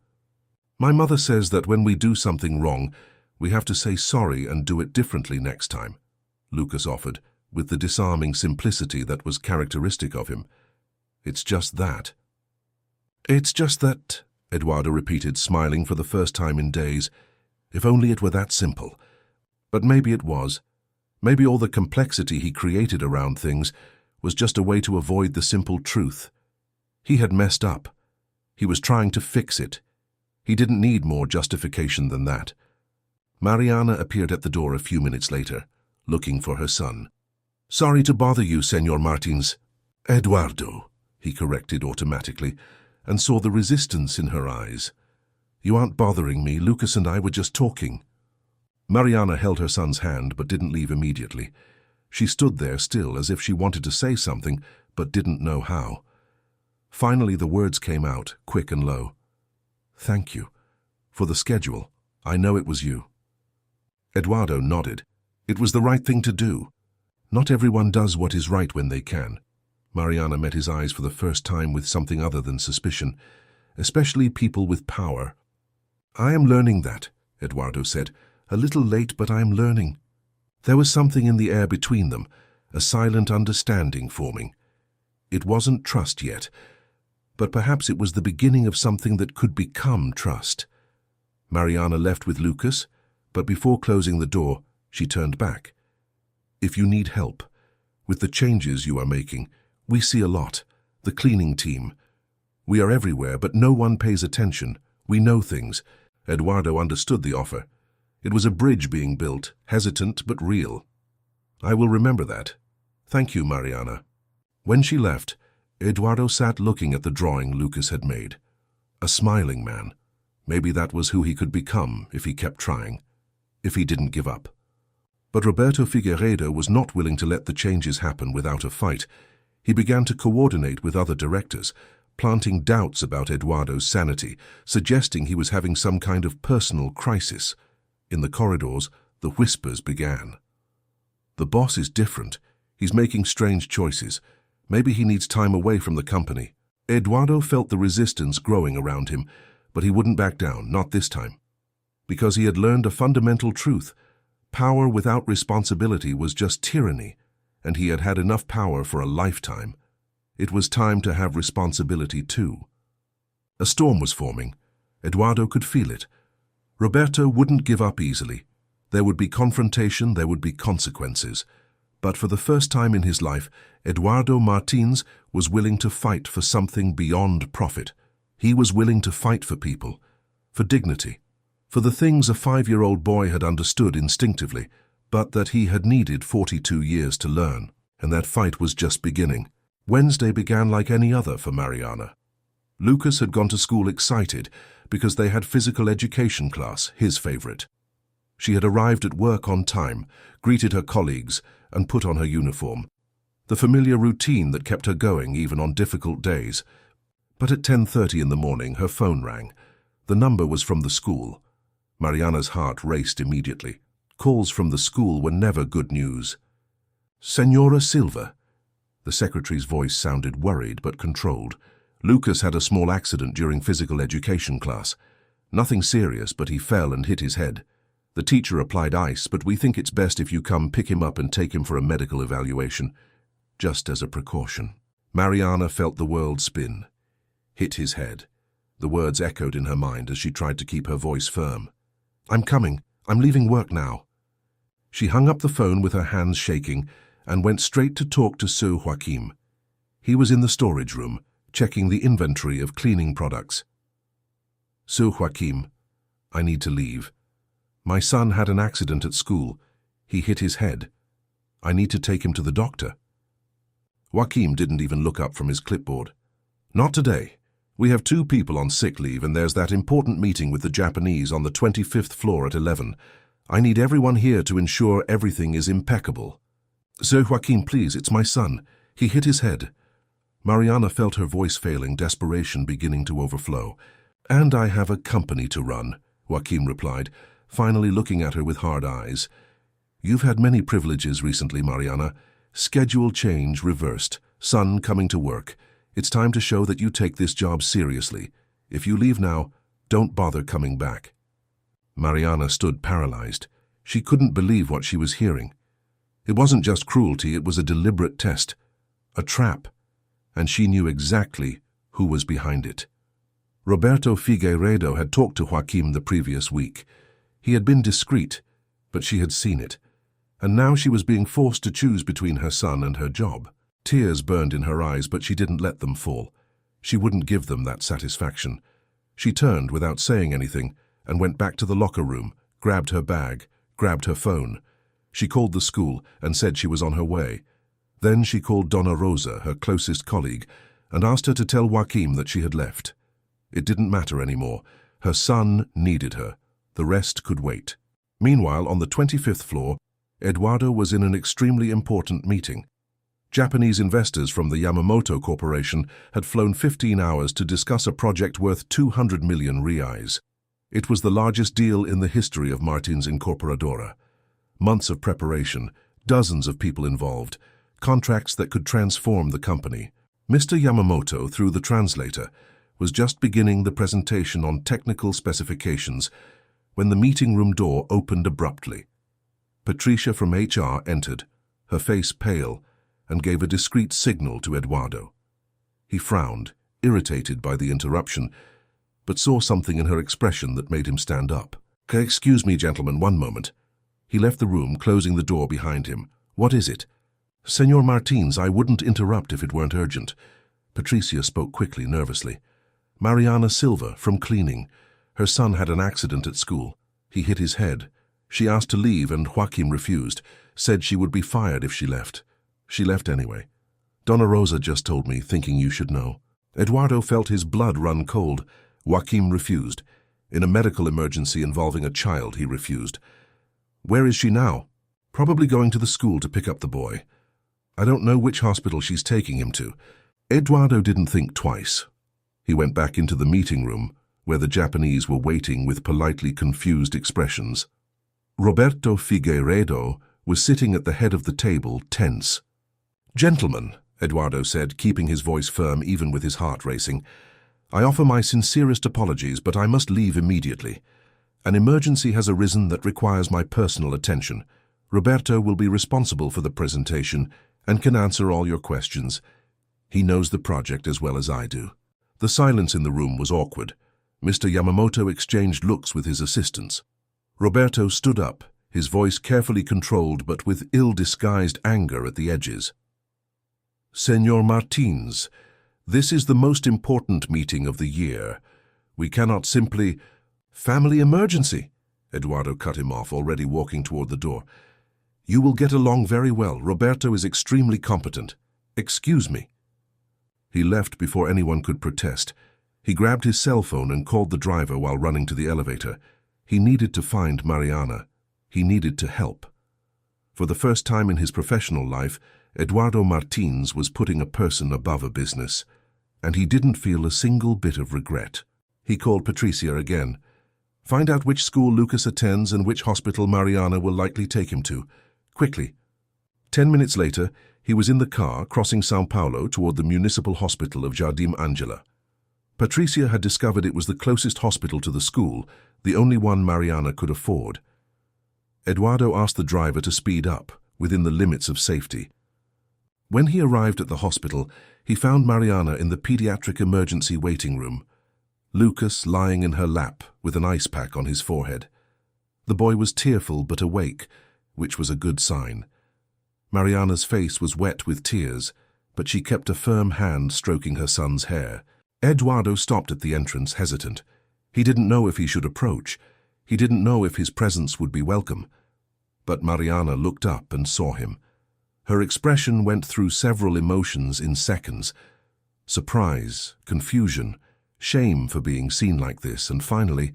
My mother says that when we do something wrong, we have to say sorry and do it differently next time," Lucas offered, with the disarming simplicity that was characteristic of him. "It's just that." "It's just that," Eduardo repeated, smiling for the first time in days. If only it were that simple. But maybe it was. Maybe all the complexity he created around things was just a way to avoid the simple truth. He had messed up. He was trying to fix it. He didn't need more justification than that. Mariana appeared at the door a few minutes later, looking for her son. "Sorry to bother you, Senor Martins." "Eduardo," he corrected automatically, and saw the resistance in her eyes. "You aren't bothering me. Lucas and I were just talking." Mariana held her son's hand but didn't leave immediately. She stood there still as if she wanted to say something but didn't know how. Finally the words came out, quick and low. "Thank you. For the schedule. I know it was you." Eduardo nodded. It was the right thing to do. Not everyone does what is right when they can. Mariana met his eyes for the first time with something other than suspicion, especially people with power. "I am learning that," Eduardo said. "A little late, but I am learning." There was something in the air between them, a silent understanding forming. It wasn't trust yet, but perhaps it was the beginning of something that could become trust. Mariana left with Lucas, but before closing the door, she turned back. "If you need help with the changes you are making, we see a lot. The cleaning team. We are everywhere, but no one pays attention. We know things." Eduardo understood the offer. It was a bridge being built, hesitant but real. "I will remember that. Thank you, Mariana." When she left, Eduardo sat looking at the drawing Lucas had made. A smiling man. Maybe that was who he could become if he kept trying, if he didn't give up. But Roberto Figueiredo was not willing to let the changes happen without a fight. He began to coordinate with other directors, planting doubts about Eduardo's sanity, suggesting he was having some kind of personal crisis. In the corridors, the whispers began. "The boss is different. He's making strange choices. Maybe he needs time away from the company." Eduardo felt the resistance growing around him, but he wouldn't back down, not this time. Because he had learned a fundamental truth. Power without responsibility was just tyranny, and he had had enough power for a lifetime. It was time to have responsibility too. A storm was forming. Eduardo could feel it. Roberto wouldn't give up easily. There would be confrontation, there would be consequences. But for the first time in his life, Eduardo Martins was willing to fight for something beyond profit. He was willing to fight for people, for dignity, for the things a 5-year-old boy had understood instinctively, but that he had needed 42 years to learn. And that fight was just beginning. Wednesday began like any other for Mariana. Lucas had gone to school excited because they had physical education class, his favorite. She had arrived at work on time, greeted her colleagues, and put on her uniform. The familiar routine that kept her going even on difficult days. But at 10:30 in the morning, her phone rang. The number was from the school. Mariana's heart raced immediately. Calls from the school were never good news. "Senora Silva." The secretary's voice sounded worried but controlled. "Lucas had a small accident during physical education class. Nothing serious, but he fell and hit his head. The teacher applied ice, but we think it's best if you come pick him up and take him for a medical evaluation, just as a precaution." Mariana felt the world spin. Hit his head. The words echoed in her mind as she tried to keep her voice firm. "I'm coming. I'm leaving work now." She hung up the phone with her hands shaking and went straight to talk to Sir Joachim. He was in the storage room, checking the inventory of cleaning products. "Sir Joachim, I need to leave. My son had an accident at school. He hit his head. I need to take him to the doctor." Joachim didn't even look up from his clipboard. "Not today. We have 2 people on sick leave and there's that important meeting with the Japanese on the 25th floor at 11. I need everyone here to ensure everything is impeccable." "Sir Joachim, please, it's my son. He hit his head." Mariana felt her voice failing, desperation beginning to overflow. "And I have a company to run," Joachim replied, finally looking at her with hard eyes. "You've had many privileges recently, Mariana. Schedule change reversed. Son coming to work. It's time to show that you take this job seriously. If you leave now, don't bother coming back." Mariana stood paralyzed. She couldn't believe what she was hearing. It wasn't just cruelty, it was a deliberate test. A trap. And she knew exactly who was behind it. Roberto Figueiredo had talked to Joachim the previous week. He had been discreet, but she had seen it. And now she was being forced to choose between her son and her job. Tears burned in her eyes, but she didn't let them fall. She wouldn't give them that satisfaction. She turned without saying anything and went back to the locker room, grabbed her bag, grabbed her phone. She called the school and said she was on her way. Then she called Donna Rosa, her closest colleague, and asked her to tell Joaquim that she had left. It didn't matter anymore. Her son needed her. The rest could wait. Meanwhile, on the 25th floor, Eduardo was in an extremely important meeting. Japanese investors from the Yamamoto Corporation had flown 15 hours to discuss a project worth 200 million reais. It was the largest deal in the history of Martins Incorporadora. Months of preparation, dozens of people involved, contracts that could transform the company. Mr. Yamamoto, through the translator, was just beginning the presentation on technical specifications when the meeting room door opened abruptly. Patricia from HR entered, her face pale, and gave a discreet signal to Eduardo. He frowned, irritated by the interruption, but saw something in her expression that made him stand up. "Excuse me, gentlemen, one moment." He left the room, closing the door behind him. "What is it?" "Senor Martins, I wouldn't interrupt if it weren't urgent." Patricia spoke quickly, nervously. "Mariana Silva, from cleaning. Her son had an accident at school. He hit his head. She asked to leave and Joaquim refused, said she would be fired if she left. She left anyway. Donna Rosa just told me, thinking you should know." Eduardo felt his blood run cold. Joaquim refused. In a medical emergency involving a child, he refused. "Where is she now?" "Probably going to the school to pick up the boy. I don't know which hospital she's taking him to." Eduardo didn't think twice. He went back into the meeting room, where the Japanese were waiting with politely confused expressions. Roberto Figueiredo was sitting at the head of the table, tense. "Gentlemen," Eduardo said, keeping his voice firm even with his heart racing, "I offer my sincerest apologies, but I must leave immediately. An emergency has arisen that requires my personal attention. Roberto will be responsible for the presentation and can answer all your questions. He knows the project as well as I do." The silence in the room was awkward. Mr. Yamamoto exchanged looks with his assistants. Roberto stood up, his voice carefully controlled but with ill-disguised anger at the edges. "Senor Martins, this is the most important meeting of the year. We cannot simply—" "Family emergency," Eduardo cut him off, already walking toward the door. "You will get along very well. Roberto is extremely competent. Excuse me." He left before anyone could protest. He grabbed his cell phone and called the driver while running to the elevator. He needed to find Mariana. He needed to help. For the first time in his professional life, Eduardo Martins was putting a person above a business, and he didn't feel a single bit of regret. He called Patricia again. "Find out which school Lucas attends and which hospital Mariana will likely take him to. Quickly." 10 minutes later, he was in the car crossing São Paulo toward the municipal hospital of Jardim Angela. Patricia had discovered it was the closest hospital to the school, the only one Mariana could afford. Eduardo asked the driver to speed up, within the limits of safety. When he arrived at the hospital, he found Mariana in the pediatric emergency waiting room. Lucas lying in her lap with an ice pack on his forehead. The boy was tearful but awake, which was a good sign. Mariana's face was wet with tears, but she kept a firm hand stroking her son's hair. Eduardo stopped at the entrance, hesitant. He didn't know if he should approach. He didn't know if his presence would be welcome. But Mariana looked up and saw him. Her expression went through several emotions in seconds. Surprise, confusion, shame for being seen like this, and finally,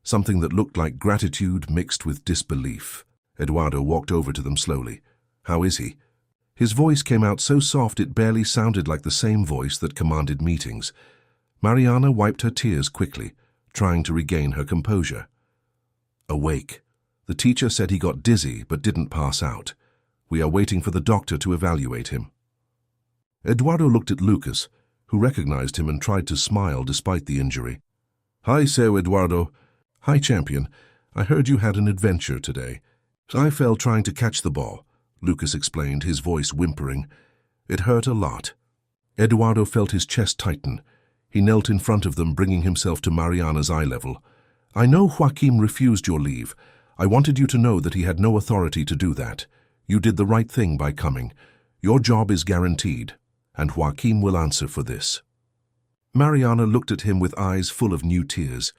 something that looked like gratitude mixed with disbelief. Eduardo walked over to them slowly. "How is he?" His voice came out so soft it barely sounded like the same voice that commanded meetings. Mariana wiped her tears quickly, trying to regain her composure. "Awake. The teacher said he got dizzy but didn't pass out. We are waiting for the doctor to evaluate him." Eduardo looked at Lucas, who recognized him and tried to smile despite the injury. "Hi, Seu Eduardo." "Hi, champion. I heard you had an adventure today." "I fell trying to catch the ball," Lucas explained, his voice whimpering. "It hurt a lot." Eduardo felt his chest tighten. He knelt in front of them, bringing himself to Mariana's eye level. "I know Joaquim refused your leave. I wanted you to know that he had no authority to do that. You did the right thing by coming. Your job is guaranteed, and Joaquim will answer for this." Mariana looked at him with eyes full of new tears.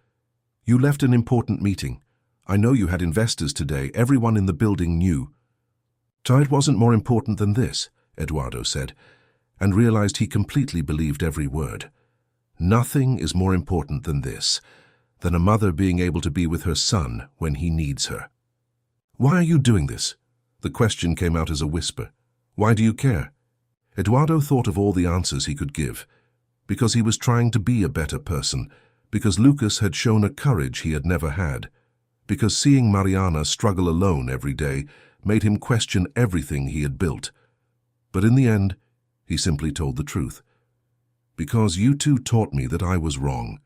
"You left an important meeting. I know you had investors today. Everyone in the building knew." "It wasn't more important than this," Eduardo said. and realized he completely believed every word. Nothing is more important than this, than a mother being able to be with her son when he needs her. "Why are you doing this?" The question came out as a whisper. "Why do you care?" Eduardo thought of all the answers he could give. Because he was trying to be a better person, because Lucas had shown a courage he had never had, because seeing Mariana struggle alone every day made him question everything he had built. But in the end, he simply told the truth. "Because you two taught me that I was wrong,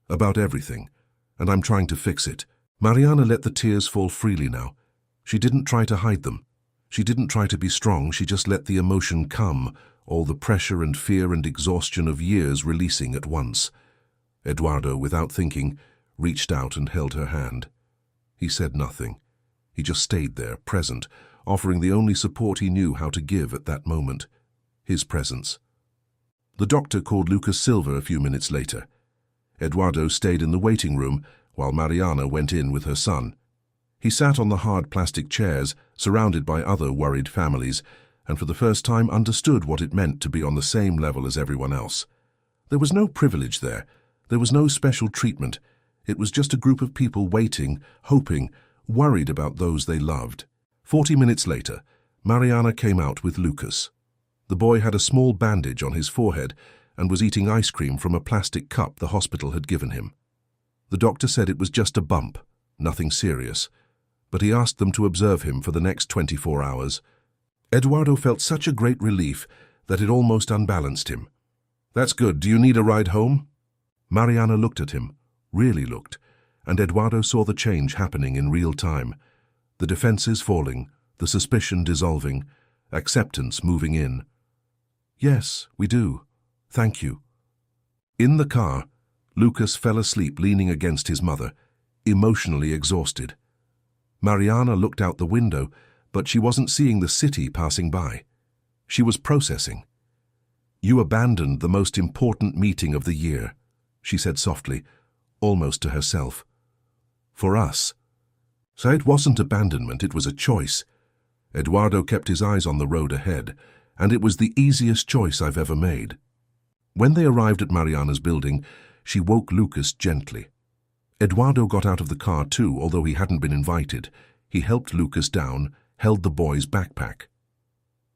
about everything, and I'm trying to fix it." Mariana let the tears fall freely now. She didn't try to hide them. She didn't try to be strong, she just let the emotion come, all the pressure and fear and exhaustion of years releasing at once. Eduardo, without thinking, reached out and held her hand. He said nothing. He just stayed there, present, offering the only support he knew how to give at that moment, his presence. The doctor called Lucas Silva a few minutes later. Eduardo stayed in the waiting room while Mariana went in with her son. He sat on the hard plastic chairs, surrounded by other worried families, and for the first time understood what it meant to be on the same level as everyone else. There was no privilege there. There was no special treatment. It was just a group of people waiting, hoping, worried about those they loved. 40 minutes later, Mariana came out with Lucas. The boy had a small bandage on his forehead and was eating ice cream from a plastic cup the hospital had given him. The doctor said it was just a bump, nothing serious, but he asked them to observe him for the next 24 hours. Eduardo felt such a great relief that it almost unbalanced him. "That's good. Do you need a ride home?" Mariana looked at him, really looked, and Eduardo saw the change happening in real time. The defenses falling, the suspicion dissolving, acceptance moving in. "Yes, we do. Thank you." In the car, Lucas fell asleep leaning against his mother, emotionally exhausted. Mariana looked out the window, but she wasn't seeing the city passing by. She was processing. "You abandoned the most important meeting of the year," she said softly, almost to herself. "For us." So it wasn't abandonment, it was a choice. Eduardo kept his eyes on the road ahead, and it was the easiest choice I've ever made. When they arrived at Mariana's building, she woke Lucas gently. Eduardo got out of the car too, although he hadn't been invited. He helped Lucas down, held the boy's backpack.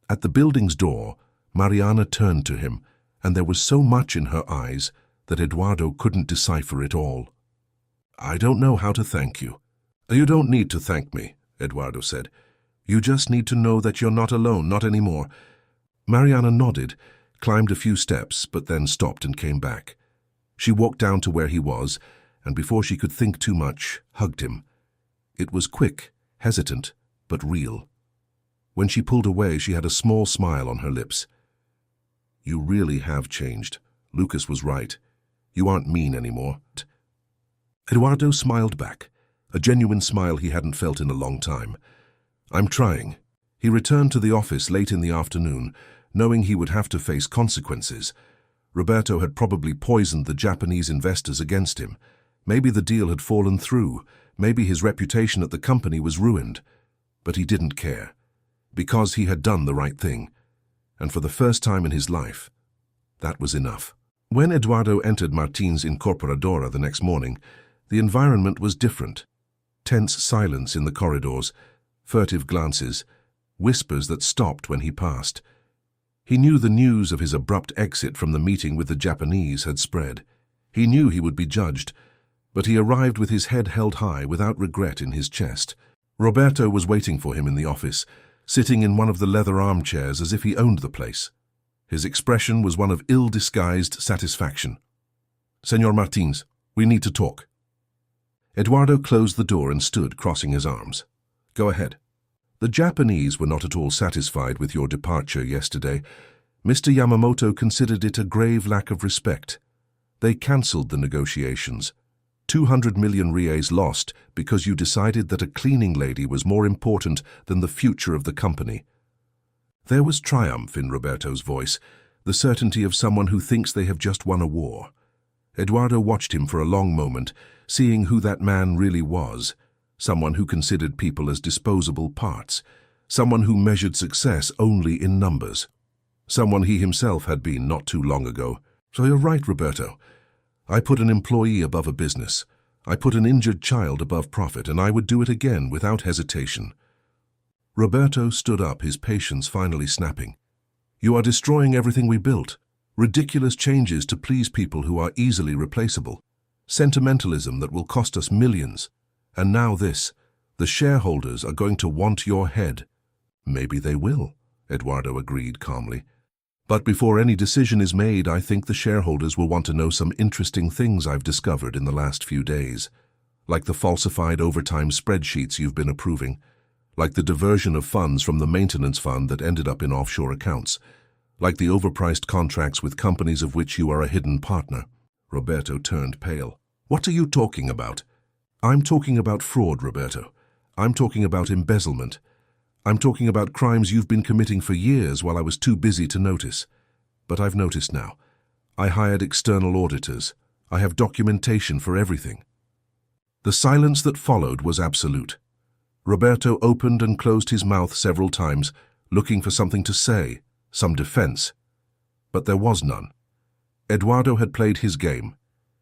At the building's door, Mariana turned to him, and there was so much in her eyes that Eduardo couldn't decipher it all. "I don't know how to thank you." "You don't need to thank me," Eduardo said. "You just need to know that you're not alone, not anymore." Mariana nodded, climbed a few steps, but then stopped and came back. She walked down to where he was, and before she could think too much, hugged him. It was quick, hesitant, but real. When she pulled away, she had a small smile on her lips. "You really have changed. Lucas was right. You aren't mean anymore." Eduardo smiled back, a genuine smile he hadn't felt in a long time. "I'm trying." He returned to the office late in the afternoon, knowing he would have to face consequences. Roberto had probably poisoned the Japanese investors against him. Maybe the deal had fallen through. Maybe his reputation at the company was ruined. But he didn't care, because he had done the right thing. And for the first time in his life, that was enough. When Eduardo entered Martin's Incorporadora the next morning, the environment was different. Tense silence in the corridors, furtive glances, whispers that stopped when he passed. He knew the news of his abrupt exit from the meeting with the Japanese had spread. He knew he would be judged, but he arrived with his head held high without regret in his chest. Roberto was waiting for him in the office, sitting in one of the leather armchairs as if he owned the place. His expression was one of ill-disguised satisfaction. "Senor Martins, we need to talk." Eduardo closed the door and stood, crossing his arms. "Go ahead." "The Japanese were not at all satisfied with your departure yesterday. Mr. Yamamoto considered it a grave lack of respect. They cancelled the negotiations. 200 million reais lost because you decided that a cleaning lady was more important than the future of the company." There was triumph in Roberto's voice, the certainty of someone who thinks they have just won a war. Eduardo watched him for a long moment, seeing who that man really was. Someone who considered people as disposable parts. Someone who measured success only in numbers. someone he himself had been not too long ago. So you're right, Roberto. I put an employee above a business. I put an injured child above profit, and I would do it again without hesitation. Roberto stood up, his patience finally snapping. You are destroying everything we built. Ridiculous changes to please people who are easily replaceable. Sentimentalism that will cost us millions. And now this. The shareholders are going to want your head. Maybe they will, Eduardo agreed calmly. But before any decision is made, I think the shareholders will want to know some interesting things I've discovered in the last few days. Like the falsified overtime spreadsheets you've been approving. Like the diversion of funds from the maintenance fund that ended up in offshore accounts. Like the overpriced contracts with companies of which you are a hidden partner. Roberto turned pale. What are you talking about? I'm talking about fraud, Roberto. I'm talking about embezzlement. I'm talking about crimes you've been committing for years while I was too busy to notice. But I've noticed now. I hired external auditors. I have documentation for everything. The silence that followed was absolute. Roberto opened and closed his mouth several times, looking for something to say, some defense. But there was none. Eduardo had played his game.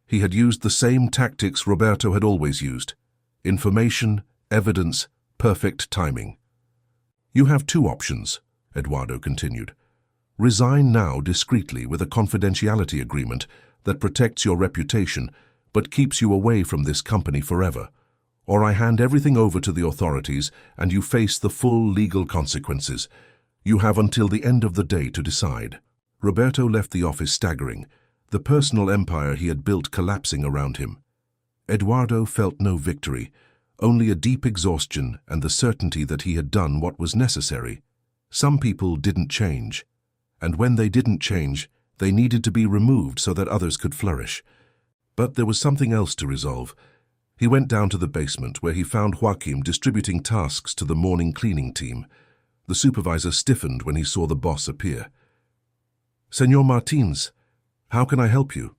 He had used the same tactics Roberto had always used. Information, evidence, perfect timing. You have two options, Eduardo continued. Resign now discreetly with a confidentiality agreement that protects your reputation but keeps you away from this company forever. Or I hand everything over to the authorities and you face the full legal consequences. You have until the end of the day to decide. Roberto left the office staggering, the personal empire he had built collapsing around him. Eduardo felt no victory, only a deep exhaustion and the certainty that he had done what was necessary. Some people didn't change, and when they didn't change, they needed to be removed so that others could flourish. But there was something else to resolve. He went down to the basement where he found Joaquim distributing tasks to the morning cleaning team. The supervisor stiffened when he saw the boss appear. Senor Martins, how can I help you?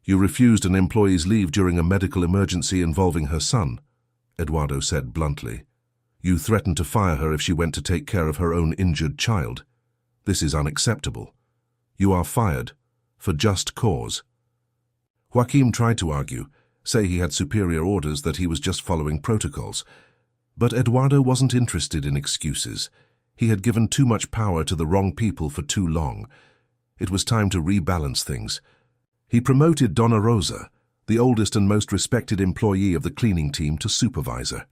You refused an employee's leave during a medical emergency involving her son, Eduardo said bluntly. You threatened to fire her if she went to take care of her own injured child. This is unacceptable. You are fired, for just cause. Joaquim tried to argue, say he had superior orders, that he was just following protocols. But Eduardo wasn't interested in excuses. He had given too much power to the wrong people for too long. It was time to rebalance things. He promoted Donna Rosa, the oldest and most respected employee of the cleaning team, to supervisor.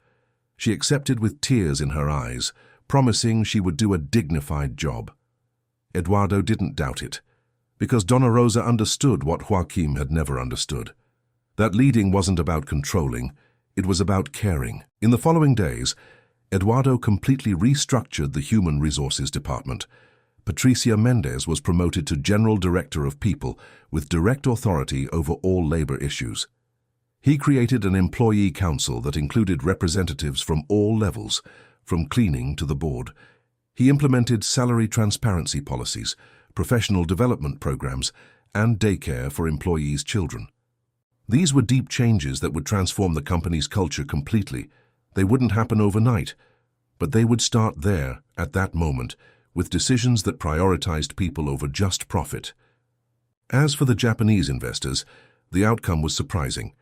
She accepted with tears in her eyes, promising she would do a dignified job. Eduardo didn't doubt it, because Donna Rosa understood what Joaquim had never understood. That leading wasn't about controlling, it was about caring. In the following days, Eduardo completely restructured the Human Resources Department. Patricia Mendez was promoted to General Director of People with direct authority over all labor issues. He created an employee council that included representatives from all levels, from cleaning to the board. He implemented salary transparency policies, professional development programs, and daycare for employees' children. These were deep changes that would transform the company's culture completely. They wouldn't happen overnight, but they would start there, at that moment, with decisions that prioritized people over just profit. As for the Japanese investors, the outcome was surprising.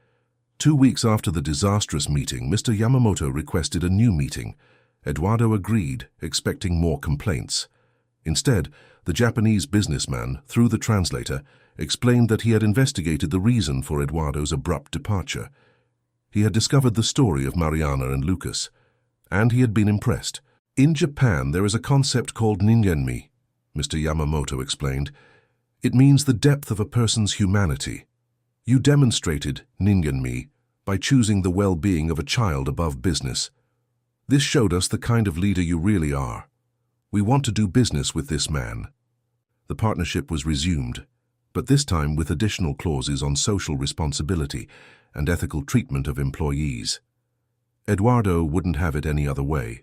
2 weeks after the disastrous meeting, Mr. Yamamoto requested a new meeting. Eduardo agreed, expecting more complaints. Instead, the Japanese businessman, through the translator, explained that he had investigated the reason for Eduardo's abrupt departure. He had discovered the story of Mariana and Lucas, and he had been impressed. In Japan, there is a concept called ningenmi, Mr. Yamamoto explained. It means the depth of a person's humanity. You demonstrated ningenmi by choosing the well-being of a child above business. This showed us the kind of leader you really are. We want to do business with this man. The partnership was resumed, but this time with additional clauses on social responsibility and ethical treatment of employees. Eduardo wouldn't have it any other way.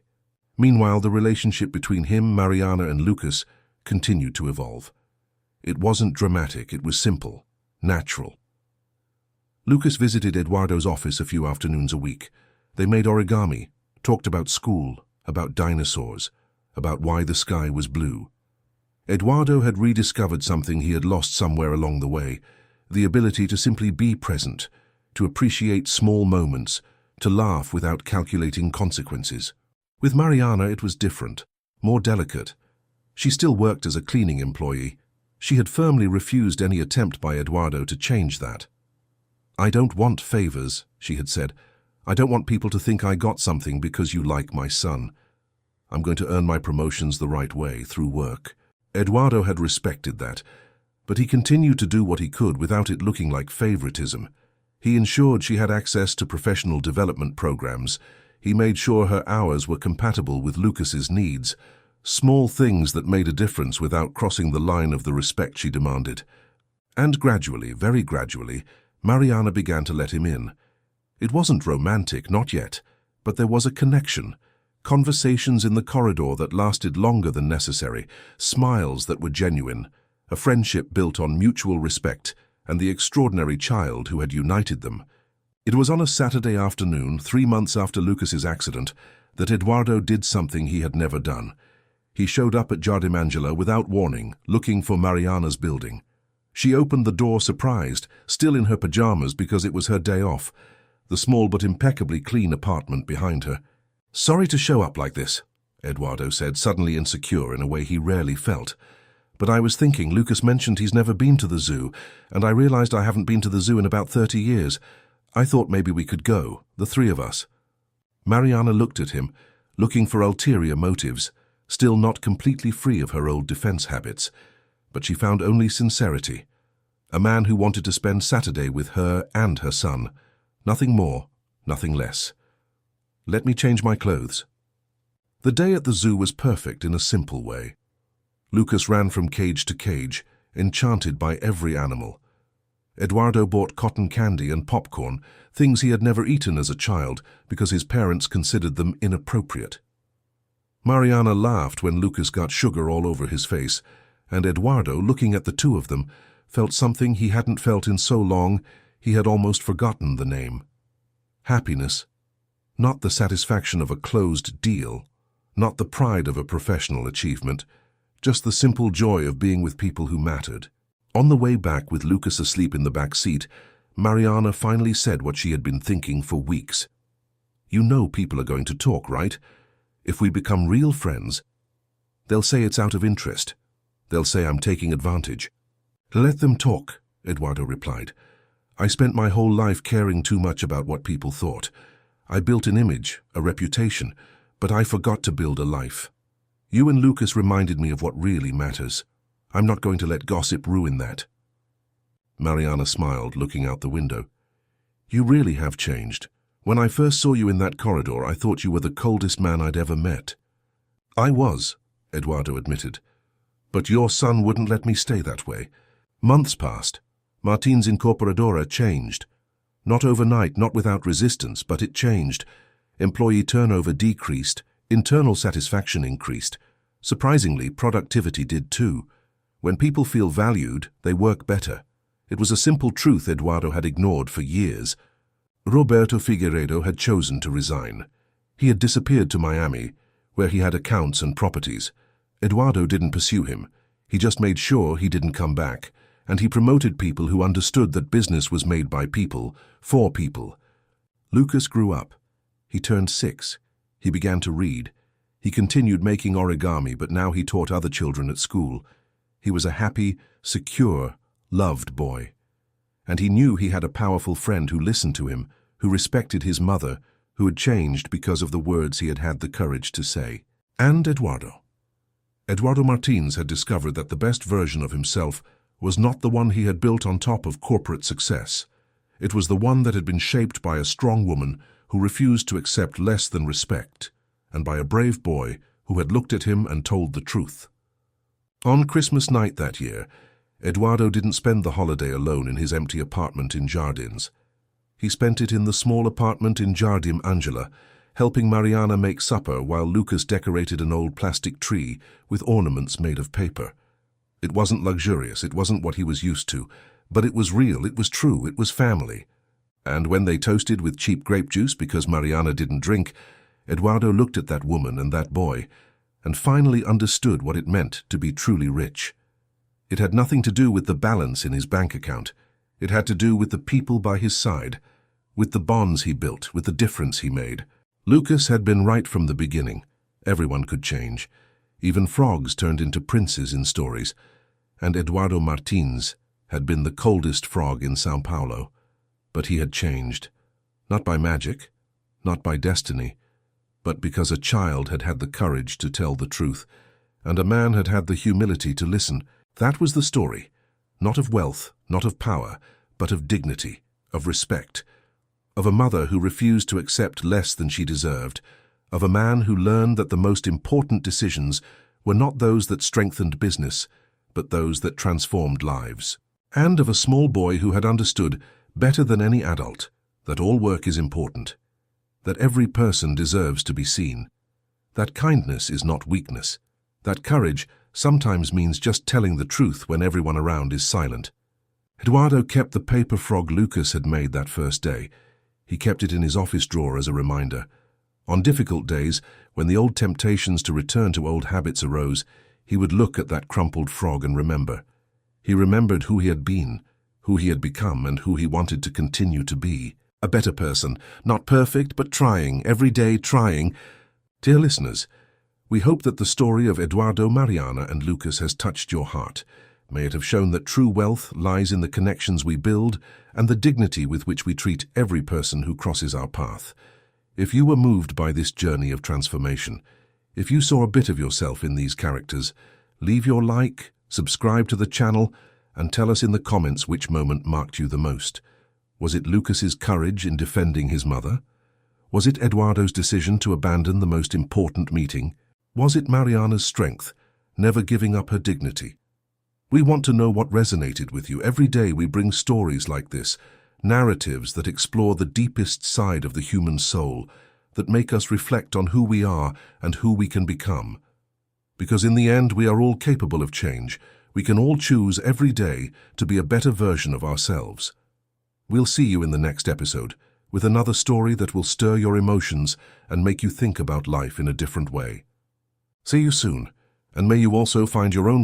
Meanwhile, the relationship between him, Mariana, and Lucas continued to evolve. It wasn't dramatic, it was simple, natural. Lucas visited Eduardo's office a few afternoons a week. They made origami, talked about school, about dinosaurs, about why the sky was blue. Eduardo had rediscovered something he had lost somewhere along the way, the ability to simply be present, to appreciate small moments, to laugh without calculating consequences. With Mariana it was different, more delicate. She still worked as a cleaning employee. She had firmly refused any attempt by Eduardo to change that. "I don't want favors," she had said. "I don't want people to think I got something because you like my son. I'm going to earn my promotions the right way, through work." Eduardo had respected that, but he continued to do what he could without it looking like favoritism. He ensured she had access to professional development programs. He made sure her hours were compatible with Lucas's needs, small things that made a difference without crossing the line of the respect she demanded. And gradually, very gradually, Mariana began to let him in. It wasn't romantic, not yet, but there was a connection. Conversations in the corridor that lasted longer than necessary, smiles that were genuine, a friendship built on mutual respect, and the extraordinary child who had united them. It was on a Saturday afternoon, 3 months after Lucas's accident, that Eduardo did something he had never done. He showed up at Jardim Angela without warning, looking for Mariana's building. She opened the door surprised, still in her pajamas because it was her day off, the small but impeccably clean apartment behind her. "Sorry to show up like this," Eduardo said, suddenly insecure in a way he rarely felt. "But I was thinking, Lucas mentioned he's never been to the zoo, and I realized I haven't been to the zoo in about 30 years. I thought maybe we could go, the 3 of us." Mariana looked at him, looking for ulterior motives, still not completely free of her old defense habits, but she found only sincerity. A man who wanted to spend Saturday with her and her son. Nothing more, nothing less. "Let me change my clothes." The day at the zoo was perfect in a simple way. Lucas ran from cage to cage, enchanted by every animal. Eduardo bought cotton candy and popcorn, things he had never eaten as a child because his parents considered them inappropriate. Mariana laughed when Lucas got sugar all over his face, and Eduardo, looking at the 2 of them, felt something he hadn't felt in so long he had almost forgotten the name. Happiness. Not the satisfaction of a closed deal, not the pride of a professional achievement, just the simple joy of being with people who mattered. On the way back, with Lucas asleep in the back seat, Mariana finally said what she had been thinking for weeks. "You know people are going to talk, right? If we become real friends, they'll say it's out of interest. They'll say I'm taking advantage." "Let them talk," Eduardo replied. "I spent my whole life caring too much about what people thought. I built an image, a reputation, but I forgot to build a life. You and Lucas reminded me of what really matters. I'm not going to let gossip ruin that." Mariana smiled, looking out the window. "You really have changed. When I first saw you in that corridor, I thought you were the coldest man I'd ever met." "I was," Eduardo admitted. "But your son wouldn't let me stay that way. Months passed. Martin's Incorporadora changed. Not overnight, not without resistance, but it changed. Employee turnover decreased, internal satisfaction increased. Surprisingly, productivity did too. When people feel valued, they work better. It was a simple truth Eduardo had ignored for years. Roberto Figueiredo had chosen to resign. He had disappeared to Miami, where he had accounts and properties. Eduardo didn't pursue him. He just made sure he didn't come back, and he promoted people who understood that business was made by people, for people. Lucas grew up. He turned 6. He began to read. He continued making origami, but now he taught other children at school. He was a happy, secure, loved boy. And he knew he had a powerful friend who listened to him, who respected his mother, who had changed because of the words he had had the courage to say. And Eduardo. Eduardo Martins had discovered that the best version of himself was not the one he had built on top of corporate success. It was the one that had been shaped by a strong woman who refused to accept less than respect, and by a brave boy who had looked at him and told the truth. On Christmas night that year, Eduardo didn't spend the holiday alone in his empty apartment in Jardins. He spent it in the small apartment in Jardim Angela, helping Mariana make supper while Lucas decorated an old plastic tree with ornaments made of paper. It wasn't luxurious, it wasn't what he was used to, but it was real, it was true, it was family. And when they toasted with cheap grape juice because Mariana didn't drink, Eduardo looked at that woman and that boy, and finally understood what it meant to be truly rich. It had nothing to do with the balance in his bank account. It had to do with the people by his side, with the bonds he built, with the difference he made. Lucas had been right from the beginning. Everyone could change. Even frogs turned into princes in stories. And Eduardo Martins had been the coldest frog in São Paulo. But he had changed. Not by magic, not by destiny, but because a child had had the courage to tell the truth, and a man had had the humility to listen. That was the story. Not of wealth, not of power, but of dignity, of respect, of a mother who refused to accept less than she deserved, of a man who learned that the most important decisions were not those that strengthened business, but those that transformed lives. And of a small boy who had understood, better than any adult, that all work is important, that every person deserves to be seen, that kindness is not weakness, that courage sometimes means just telling the truth when everyone around is silent. Eduardo kept the paper frog Lucas had made that first day. He kept it in his office drawer as a reminder. On difficult days, when the old temptations to return to old habits arose, he would look at that crumpled frog and remember. He remembered who he had been, who he had become, and who he wanted to continue to be. A better person, not perfect, but trying, every day trying. Dear listeners, we hope that the story of Eduardo, Mariana, and Lucas has touched your heart. May it have shown that true wealth lies in the connections we build and the dignity with which we treat every person who crosses our path. If you were moved by this journey of transformation, if you saw a bit of yourself in these characters, leave your like, subscribe to the channel, and tell us in the comments which moment marked you the most. Was it Lucas's courage in defending his mother? Was it Eduardo's decision to abandon the most important meeting? Was it Mariana's strength, never giving up her dignity? We want to know what resonated with you. Every day we bring stories like this, narratives that explore the deepest side of the human soul, that make us reflect on who we are and who we can become. Because in the end, we are all capable of change. We can all choose every day to be a better version of ourselves. We'll see you in the next episode with another story that will stir your emotions and make you think about life in a different way. See you soon, and may you also find your own